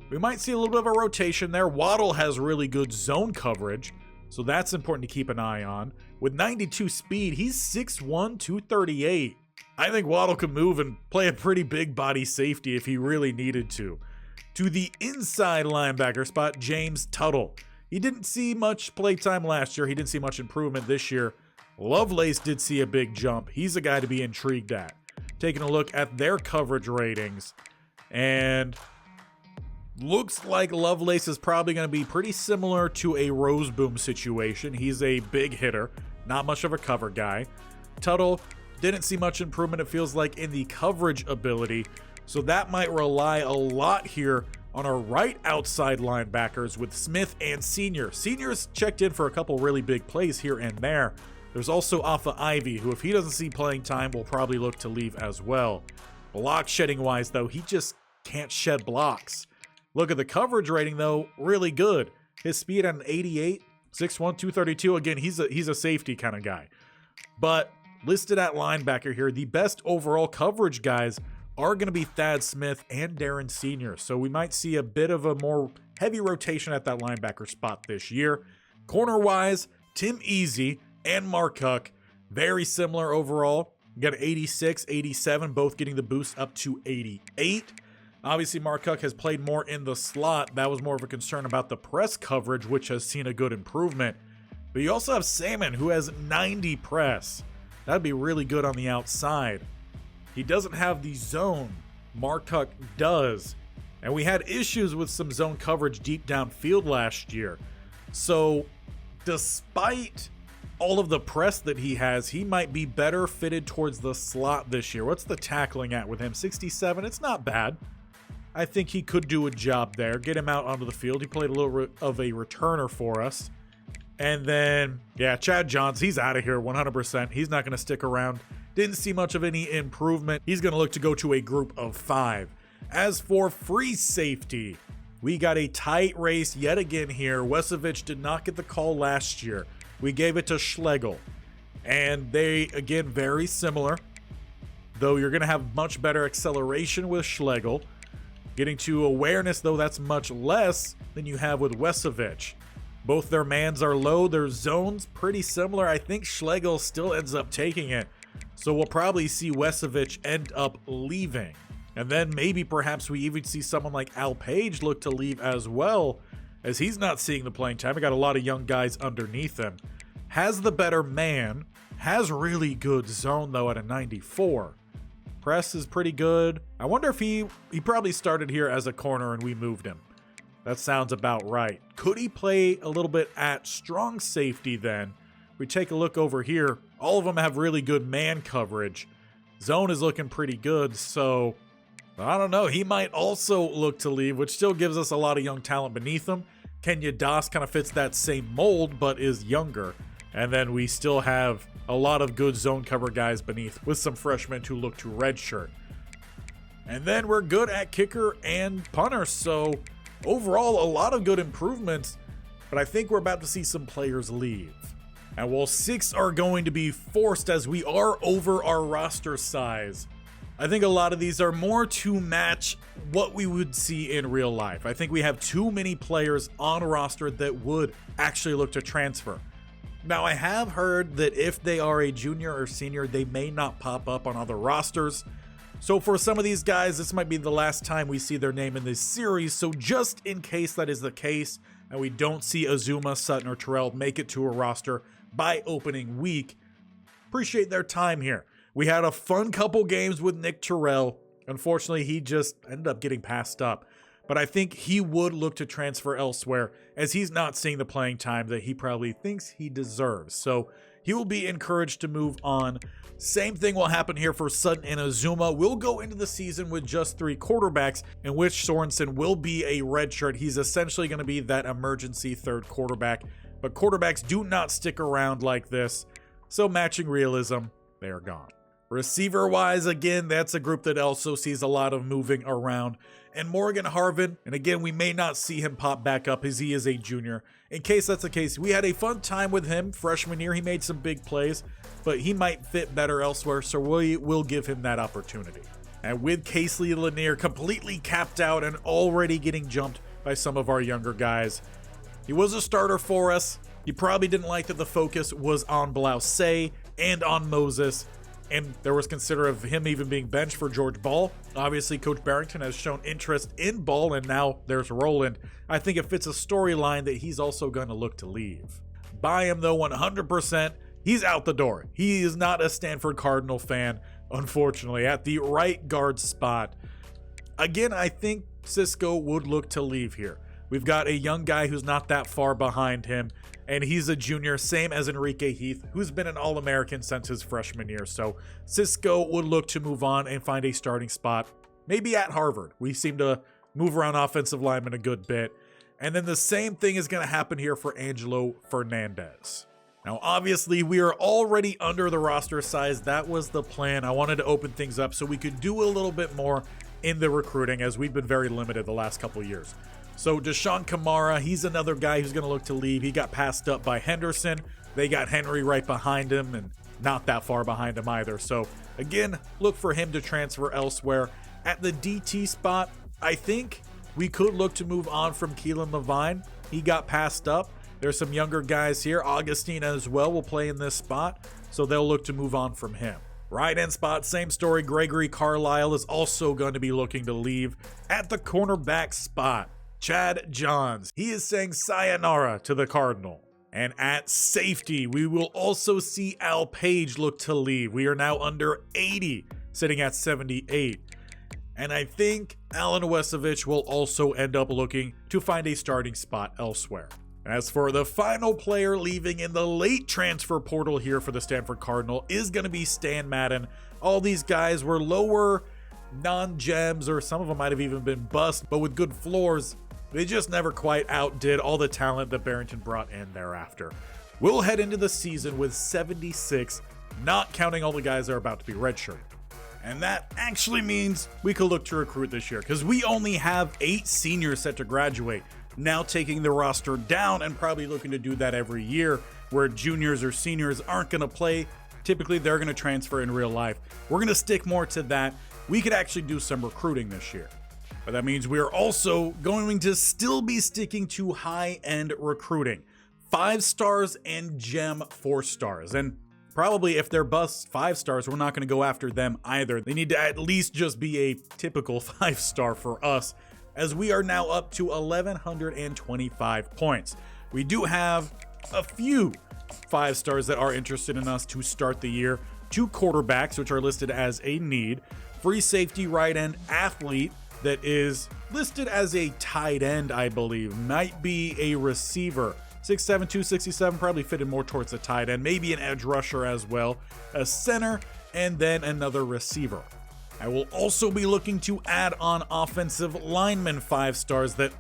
We might see a little bit of a rotation there. Waddle has really good zone coverage, so that's important to keep an eye on. With 92 speed, he's 6'1", 238. I think Waddle could move and play a pretty big body safety if he really needed to. To the inside linebacker spot, James Tuttle. He didn't see much playtime last year. He didn't see much improvement this year. Lovelace did see a big jump. He's a guy to be intrigued at. Taking a look at their coverage ratings, and looks like Lovelace is probably going to be pretty similar to a Roseboom situation. He's a big hitter, not much of a cover guy. Tuttle didn't see much improvement, it feels like, in the coverage ability, so that might rely a lot here on our right outside linebackers with Smith and Senior. Senior's checked in for a couple really big plays here and there. There's also Alpha Ivy, who if he doesn't see playing time, will probably look to leave as well. Block shedding wise, though, he just can't shed blocks. Look at the coverage rating, though, really good. His speed at an 88, 6'1", 232. Again, he's a safety kind of guy. But listed at linebacker here, the best overall coverage guys are going to be Thad Smith and Darren Senior. So we might see a bit of a more heavy rotation at that linebacker spot this year. Corner-wise, Tim Easy and Mark Huck, very similar overall. You got 86, 87, both getting the boost up to 88. Obviously, Mark Huck has played more in the slot. That was more of a concern about the press coverage, which has seen a good improvement. But you also have Salmon, who has 90 press. That'd be really good on the outside. He doesn't have the zone. Mark Huck does. And we had issues with some zone coverage deep downfield last year. So, despite all of the press that he has, he might be better fitted towards the slot this year. What's the tackling at with him? 67? It's not bad. I think he could do a job there. Get him out onto the field. He played a little of a returner for us. And then, yeah, Chad Johns, he's out of here 100%. He's not going to stick around. Didn't see much of any improvement. He's going to look to go to a group of 5. As for free safety, we got a tight race yet again here. Wesovich did not get the call last year. We gave it to Schlegel. And they, again, very similar. Though you're going to have much better acceleration with Schlegel. Getting to awareness, though, that's much less than you have with Wesovich. Both their mans are low. Their zones pretty similar. I think Schlegel still ends up taking it. So we'll probably see Wesovich end up leaving. And then maybe perhaps we even see someone like Al Page look to leave as well, as he's not seeing the playing time. We got a lot of young guys underneath him. Has the better man. Has really good zone, though, at a 94. Press is pretty good. I wonder if he probably started here as a corner and we moved him. That sounds about right. Could he play a little bit at strong safety then? We take a look over here. All of them have really good man coverage. Zone is looking pretty good, so I don't know. He might also look to leave, which still gives us a lot of young talent beneath him. Kenya Das kind of fits that same mold, but is younger. And then we still have a lot of good zone cover guys beneath, with some freshmen who look to redshirt. And then we're good at kicker and punter, so overall a lot of good improvements. but I think we're about to see some players leave. And while 6 are going to be forced as we are over our roster size, I think a lot of these are more to match what we would see in real life. I think we have too many players on roster that would actually look to transfer. Now, I have heard that if they are a junior or senior, they may not pop up on other rosters. So for some of these guys, this might be the last time we see their name in this series. So just in case that is the case, and we don't see Azuma, Sutton, or Terrell make it to a roster by opening week, appreciate their time here. We had a fun couple games with Nick Terrell. Unfortunately, he just ended up getting passed up. But I think he would look to transfer elsewhere as he's not seeing the playing time that he probably thinks he deserves. So he will be encouraged to move on. Same thing will happen here for Sutton and Azuma. We'll go into the season with just 3 quarterbacks, in which Sorensen will be a redshirt. He's essentially going to be that emergency third quarterback. But quarterbacks do not stick around like this. So matching realism, they are gone. Receiver-wise, again, that's a group that also sees a lot of moving around. And Morgan Harvin, and again, we may not see him pop back up as he is a junior. In case that's the case, we had a fun time with him. Freshman year, he made some big plays, but he might fit better elsewhere, so we will give him that opportunity. And with Casey Lanier completely capped out and already getting jumped by some of our younger guys, he was a starter for us. You probably didn't like that the focus was on Blouse and on Moses, and there was consider of him even being benched for George Ball. Obviously, Coach Bearington has shown interest in Ball, and now there's Roland. I think it fits a storyline that he's also going to look to leave. Buy him, though, 100%. He's out the door. He is not a Stanford Cardinal fan, unfortunately, at the right guard spot. Again, I think Cisco would look to leave here. We've got a young guy who's not that far behind him, and he's a junior, same as Enrique Heath, who's been an All-American since his freshman year. So Cisco would look to move on and find a starting spot, maybe at Harvard. We seem to move around offensive linemen a good bit. And then the same thing is going to happen here for Angelo Fernandez. Now, obviously, we are already under the roster size. That was the plan. I wanted to open things up so we could do a little bit more in the recruiting, as we've been very limited the last couple of years. So Deshaun Kamara, he's another guy who's going to look to leave. He got passed up by Henderson. They got Henry right behind him and not that far behind him either. So again, look for him to transfer elsewhere. At the DT spot, I think we could look to move on from Keelan Levine. He got passed up. There's some younger guys here. Augustine as well will play in this spot, so they'll look to move on from him. Right end spot, same story. Gregory Carlisle is also going to be looking to leave. At the cornerback spot, Chad Johns, he is saying sayonara to the Cardinal. And at safety, we will also see Al Page look to leave. We are now under 80, sitting at 78. And I think Alan Wesovich will also end up looking to find a starting spot elsewhere. As for the final player leaving in the late transfer portal here for the Stanford Cardinal is going to be Stan Madden. All these guys were lower non-gems, or some of them might have even been bust, but with good floors, they just never quite outdid all the talent that Bearington brought in thereafter. We'll head into the season with 76, not counting all the guys that are about to be redshirted. And that actually means we could look to recruit this year, because we only have 8 seniors set to graduate. Now taking the roster down and probably looking to do that every year, where juniors or seniors aren't going to play. Typically, they're going to transfer in real life. We're going to stick more to that. We could actually do some recruiting this year. But that means we're also going to still be sticking to high-end recruiting. 5 stars and gem 4 stars. And probably if they're bust 5 stars, we're not going to go after them either. They need to at least just be a typical 5-star for us, as we are now up to 1,125 points. We do have a few 5 stars that are interested in us to start the year. 2 quarterbacks, which are listed as a need. Free safety, right end, athlete, that is listed as a tight end, I believe. Might be a receiver. 6'7", 267, probably fitted more towards the tight end. Maybe an edge rusher as well. A center, and then another receiver. I will also be looking to add on offensive linemen 5 stars that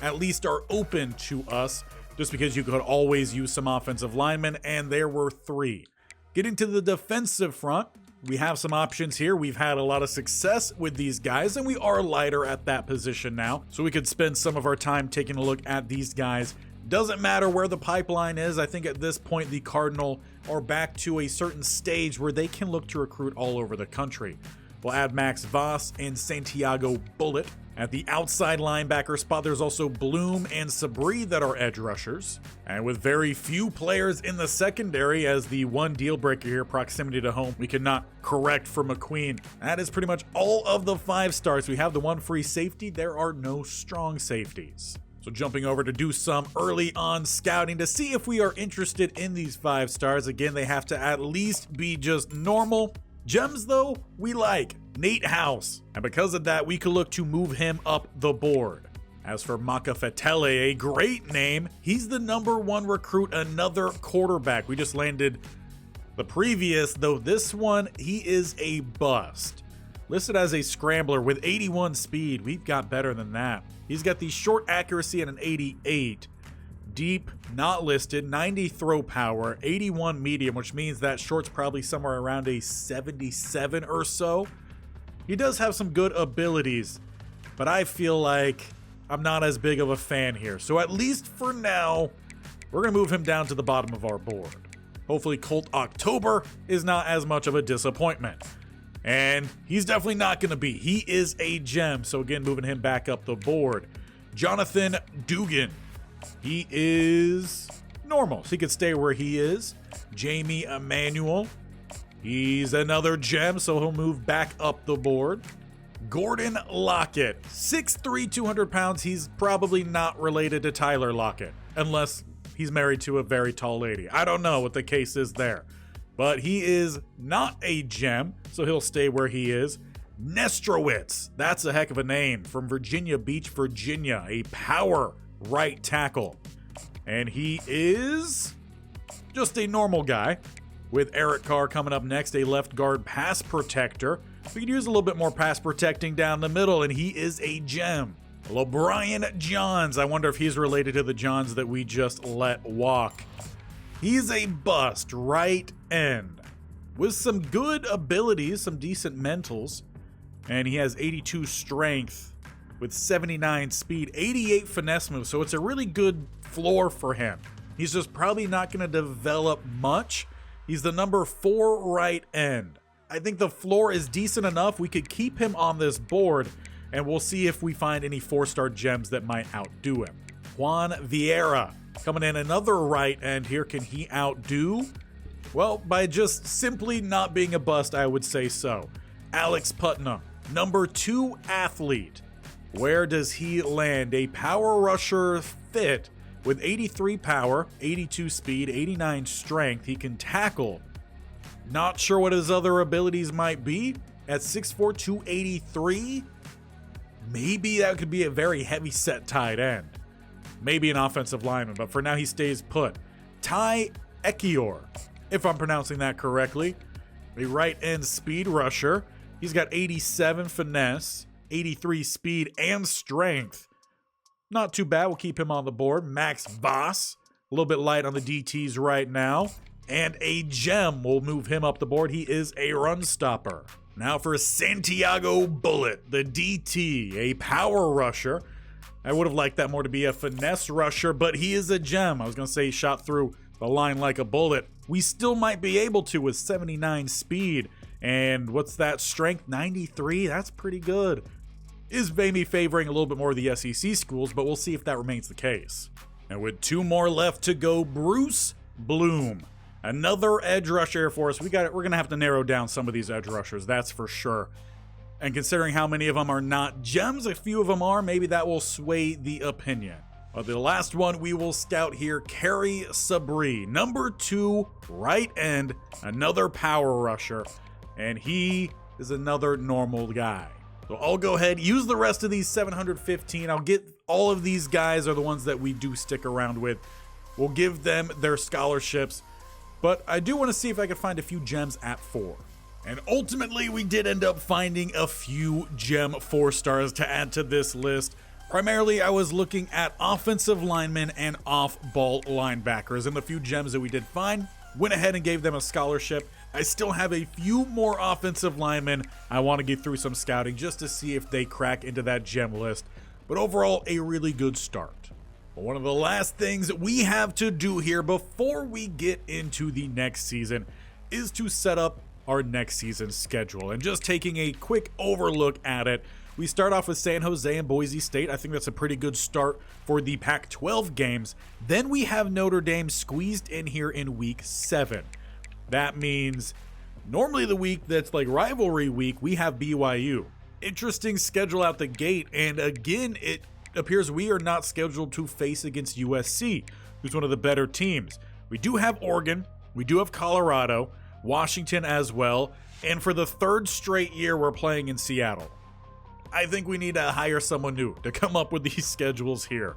at least are open to us, just because you could always use some offensive linemen, and there were 3. Getting to the defensive front, we have some options here. We've had a lot of success with these guys, and we are lighter at that position now, so we could spend some of our time taking a look at these guys Doesn't matter where the pipeline is. I think at this point the Cardinal are back to a certain stage where they can look to recruit all over the country. We'll add Max Voss and Santiago Bullet. At the outside linebacker spot, there's also Bloom and Sabri that are edge rushers. And with very few players in the secondary as the one deal breaker here, proximity to home, we cannot correct for McQueen. That is pretty much all of the 5 stars. We have the one free safety. There are no strong safeties. So jumping over to do some early on scouting to see if we are interested in these 5 stars. Again, they have to at least be just normal. Gems, though, we like. Nate House. And because of that, we could look to move him up the board. As for Makafetele, a great name. He's the #1 recruit, another quarterback. We just landed the previous, though this one, he is a bust. Listed as a scrambler with 81 speed. We've got better than that. He's got the short accuracy at an 88. Deep, not listed, 90 throw power, 81 medium, which means that short's probably somewhere around a 77 or so. He does have some good abilities, but I feel like I'm not as big of a fan here. So at least for now, we're going to move him down to the bottom of our board. Hopefully Colt October is not as much of a disappointment. And he's definitely not going to be. He is a gem, so again, moving him back up the board. Jonathan Dugan. He is normal, so he could stay where he is. Jamie Emmanuel. He's another gem, so he'll move back up the board. Gordon Lockett. 6'3", 200 pounds. He's probably not related to Tyler Lockett, unless he's married to a very tall lady. I don't know what the case is there. But he is not a gem, so he'll stay where he is. Nestrowitz. That's a heck of a name. From Virginia Beach, Virginia. A power right tackle. And he is just a normal guy. With Eric Carr coming up next, a left guard pass protector. We could use a little bit more pass protecting down the middle, and he is a gem. LeBrian Johns. I wonder if he's related to the Johns that we just let walk. He's a bust, right end. With some good abilities, some decent mentals. And he has 82 strength with 79 speed, 88 finesse moves, so it's a really good floor for him. He's just probably not going to develop much. He's the #4 right end. I think the floor is decent enough. We could keep him on this board, and we'll see if we find any 4-star gems that might outdo him. Juan Vieira coming in, another right end here. Can he outdo? Well, by just simply not being a bust, I would say so. Alex Putnam, #2 athlete. Where does he land? A power rusher fit with 83 power, 82 speed, 89 strength. He can tackle. Not sure what his other abilities might be. At 6'4", 283, maybe that could be a very heavy set tight end. Maybe an offensive lineman, but for now he stays put. Ty Ekior, if I'm pronouncing that correctly. A right end speed rusher. He's got 87 finesse, 83 speed and strength. Not too bad. We'll keep him on the board. Max Voss, a little bit light on the DTs right now. And a gem. We'll move him up the board. He is a run stopper. Now for Santiago Bullet, the DT, a power rusher. I would have liked that more to be a finesse rusher, but he is a gem. I was going to say he shot through the line like a bullet. We still might be able to with 79 speed. And what's that strength? 93? That's pretty good. Is maybe favoring a little bit more of the SEC schools, but we'll see if that remains the case. And with 2 more left to go, Bruce Bloom. Another edge rusher for us. We're going to have to narrow down some of these edge rushers, that's for sure. And considering how many of them are not gems, a few of them are, maybe that will sway the opinion. But the last one we will scout here, Kerry Sabri, #2 right end, another power rusher. And he is another normal guy. So I'll go ahead, use the rest of these 715. I'll get all of these guys are the ones that we do stick around with. We'll give them their scholarships. But I do want to see if I can find a few gems at 4. And ultimately, we did end up finding a few gem 4-stars to add to this list. Primarily, I was looking at offensive linemen and off-ball linebackers. And the few gems that we did find, went ahead and gave them a scholarship. I still have a few more offensive linemen. I want to get through some scouting just to see if they crack into that gem list. But overall, a really good start. But one of the last things we have to do here before we get into the next season is to set up our next season schedule. And just taking a quick overlook at it, we start off with San Jose and Boise State. I think that's a pretty good start for the Pac-12 games. Then we have Notre Dame squeezed in here in week 7. That means normally the week that's like rivalry week, we have BYU. Interesting schedule out the gate, and again, it appears we are not scheduled to face against USC, who's one of the better teams. We do have Oregon, we do have Colorado, Washington as well, and for the third straight year, we're playing in Seattle. I think we need to hire someone new to come up with these schedules here.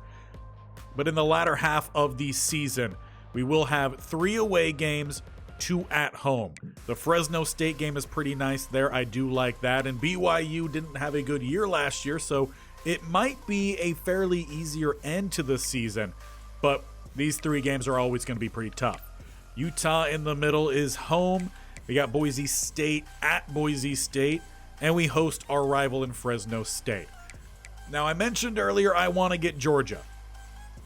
But in the latter half of the season, we will have 3 away games, 2 at home. The Fresno State game is pretty nice there. I do like that. And BYU didn't have a good year last year, so it might be a fairly easier end to the season. But these 3 games are always going to be pretty tough. Utah in the middle is home. We got Boise State at Boise State, and we host our rival in Fresno State. Now, I mentioned earlier I want to get Georgia.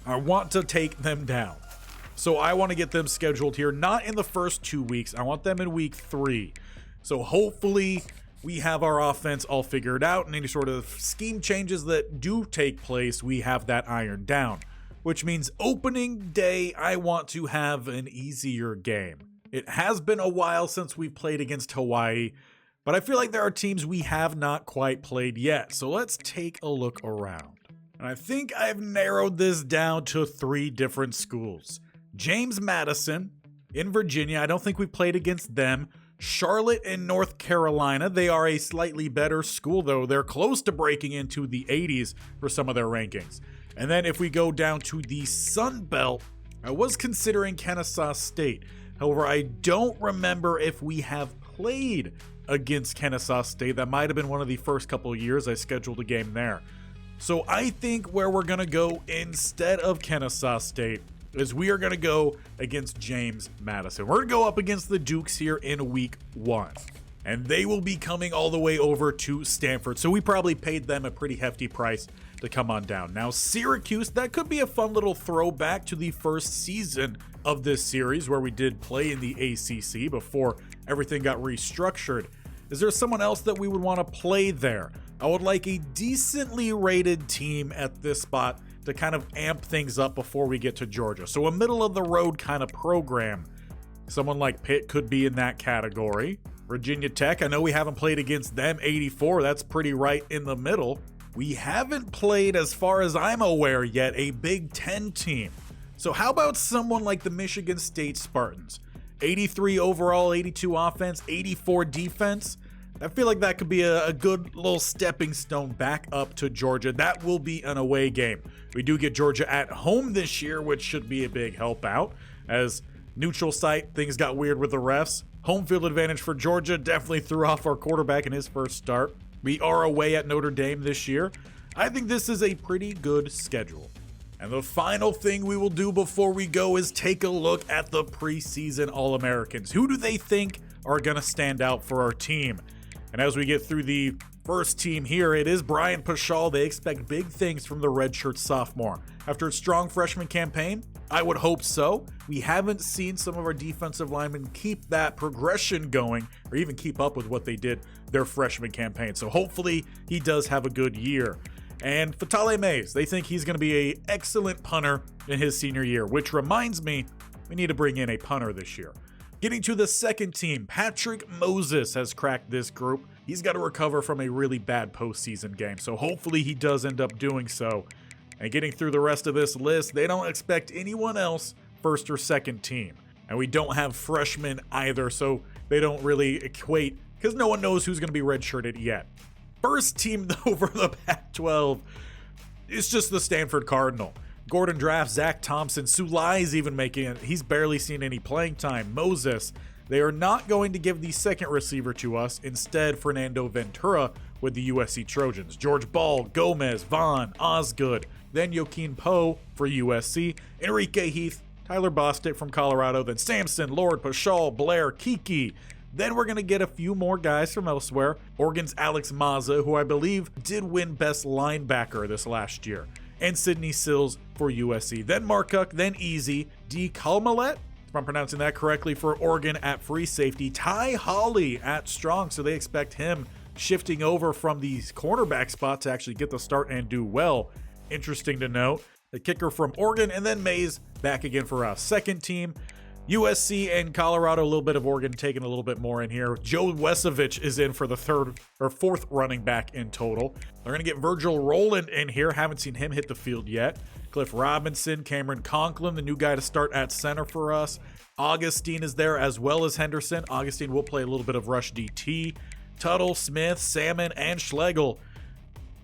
I want to take them down. So I want to get them scheduled here, not in the first 2 weeks. I want them in week 3. So hopefully we have our offense all figured out, and any sort of scheme changes that do take place, we have that ironed down. Which means opening day, I want to have an easier game. It has been a while since we've played against Hawaii, but I feel like there are teams we have not quite played yet. So let's take a look around. And I think I've narrowed this down to 3 different schools. James Madison in Virginia, I don't think we've played against them. Charlotte in North Carolina, they are a slightly better school though. They're close to breaking into the 80s for some of their rankings. And then if we go down to the Sun Belt, I was considering Kennesaw State. However, I don't remember if we have played against Kennesaw State. That might have been one of the first couple of years I scheduled a game there. So I think where we're going to go instead of Kennesaw State is we are going to go against James Madison. We're going to go up against the Dukes here in week 1. And they will be coming all the way over to Stanford. So we probably paid them a pretty hefty price to come on down. Now, Syracuse, that could be a fun little throwback to the first season of this series where we did play in the ACC before everything got restructured. Is there someone else that we would want to play there? I would like a decently rated team at this spot to kind of amp things up before we get to Georgia. So a middle of the road kind of program. Someone like Pitt could be in that category. Virginia Tech, I know we haven't played against them, 84. That's pretty right in the middle. We haven't played, as far as I'm aware yet, a Big Ten team. So how about someone like the Michigan State Spartans? 83 overall, 82 offense, 84 defense. I feel like that could be a good little stepping stone back up to Georgia. That will be an away game. We do get Georgia at home this year, which should be a big help out. As neutral site, things got weird with the refs. Home field advantage for Georgia definitely threw off our quarterback in his first start. We are away at Notre Dame this year. I think this is a pretty good schedule. And the final thing we will do before we go is take a look at the preseason All-Americans. Who do they think are going to stand out for our team? And as we get through the first team here, it is Brian Paschal. They expect big things from the redshirt sophomore. After a strong freshman campaign, I would hope so. We haven't seen some of our defensive linemen keep that progression going or even keep up with what they did their freshman campaign. So hopefully he does have a good year. And Fatale Mays, they think he's going to be an excellent punter in his senior year, which reminds me, we need to bring in a punter this year. Getting to the second team, Patrick Moses has cracked this group. He's got to recover from a really bad postseason game, so hopefully he does end up doing so. And getting through the rest of this list, they don't expect anyone else first or second team. And we don't have freshmen either, so they don't really equate because no one knows who's going to be redshirted yet. First team, though, for the Pac-12 is just the Stanford Cardinal. Gordon Draft, Zach Thompson, Sulai's even making it. He's barely seen any playing time. Moses, they are not going to give the second receiver to us. Instead, Fernando Ventura with the USC Trojans. George Ball, Gomez, Vaughn, Osgood, then Joaquin Poe for USC, Enrique Heath, Tyler Bostic from Colorado, then Sampson, Lord, Paschal, Blair, Kiki. Then we're going to get a few more guys from elsewhere. Oregon's Alex Mazza, who I believe did win Best Linebacker this last year. And Sidney Sills for USC. Then Markuk, then Easy. D. Kalmalet, if I'm pronouncing that correctly, for Oregon at free safety. Ty Holly at strong, so they expect him shifting over from the cornerback spot to actually get the start and do well. Interesting to note. The kicker from Oregon, and then Mays back again for us. Second team, USC and Colorado, a little bit of Oregon taking a little bit more in here. Joe Wesovich is in for the fourth running back in total. They're going to get Virgil Rowland in here. Haven't seen him hit the field yet. Cliff Robinson, Cameron Conklin, the new guy to start at center for us. Augustine is there as well as Henderson. Augustine will play a little bit of rush DT. Tuttle, Smith, Salmon, and Schlegel.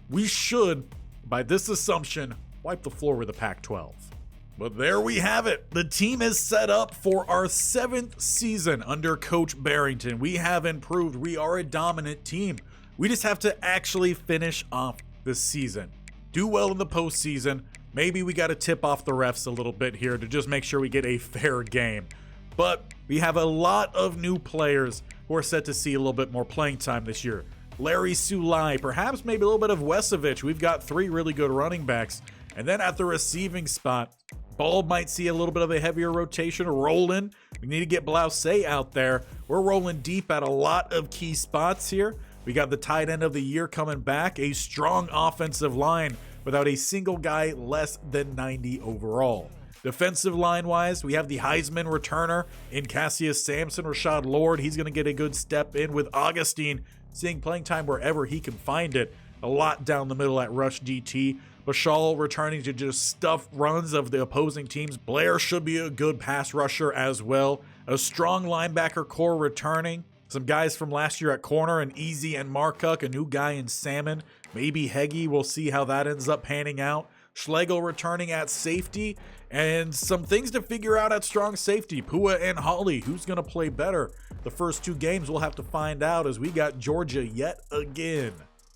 We should, by this assumption, wipe the floor with the Pac-12. But there we have it. The team is set up for our 7th season under Coach Barrington. We have improved. We are a dominant team. We just have to actually finish off this season. Do well in the postseason. Maybe we got to tip off the refs a little bit here to just make sure we get a fair game. But we have a lot of new players who are set to see a little bit more playing time this year. Larry Sulai, perhaps maybe a little bit of Wesovich. We've got 3 really good running backs. And then at the receiving spot, Ball might see a little bit of a heavier rotation. Rolling. We need to get Blousay out there. We're rolling deep at a lot of key spots here. We got the tight end of the year coming back. A strong offensive line without a single guy less than 90 overall. Defensive line-wise, we have the Heisman returner in Cassius Sampson, Rashad Lord. He's going to get a good step in with Augustine, seeing playing time wherever he can find it. A lot down the middle at rush DT. Bashal returning to just stuff runs of the opposing teams. Blair should be a good pass rusher as well. A strong linebacker core returning. Some guys from last year at corner, and Easy and Markuk, a new guy in Salmon. Maybe Heggie, we'll see how that ends up panning out. Schlegel returning at safety, and some things to figure out at strong safety. Pua and Holly, who's going to play better? The first 2 games we'll have to find out, as we got Georgia yet again.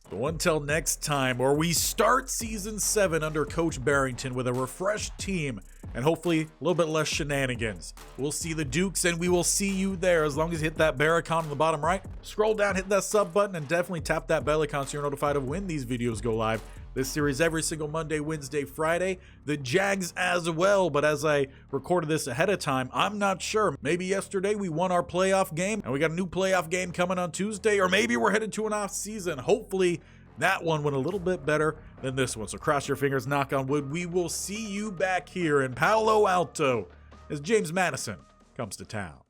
So until next time, where we start season 7 under Coach Barrington with a refreshed team and hopefully a little bit less shenanigans. We'll see the Dukes, and we will see you there. As long as you hit that bell icon on the bottom right, scroll down, hit that sub button, and definitely tap that bell icon so you're notified of when these videos go live. This series every single Monday, Wednesday, Friday. The Jags as well, but as I recorded this ahead of time, I'm not sure. Maybe yesterday we won our playoff game, and we got a new playoff game coming on Tuesday, or maybe we're headed to an off season. Hopefully that one went a little bit better than this one. So cross your fingers, knock on wood. We will see you back here in Palo Alto as James Madison comes to town.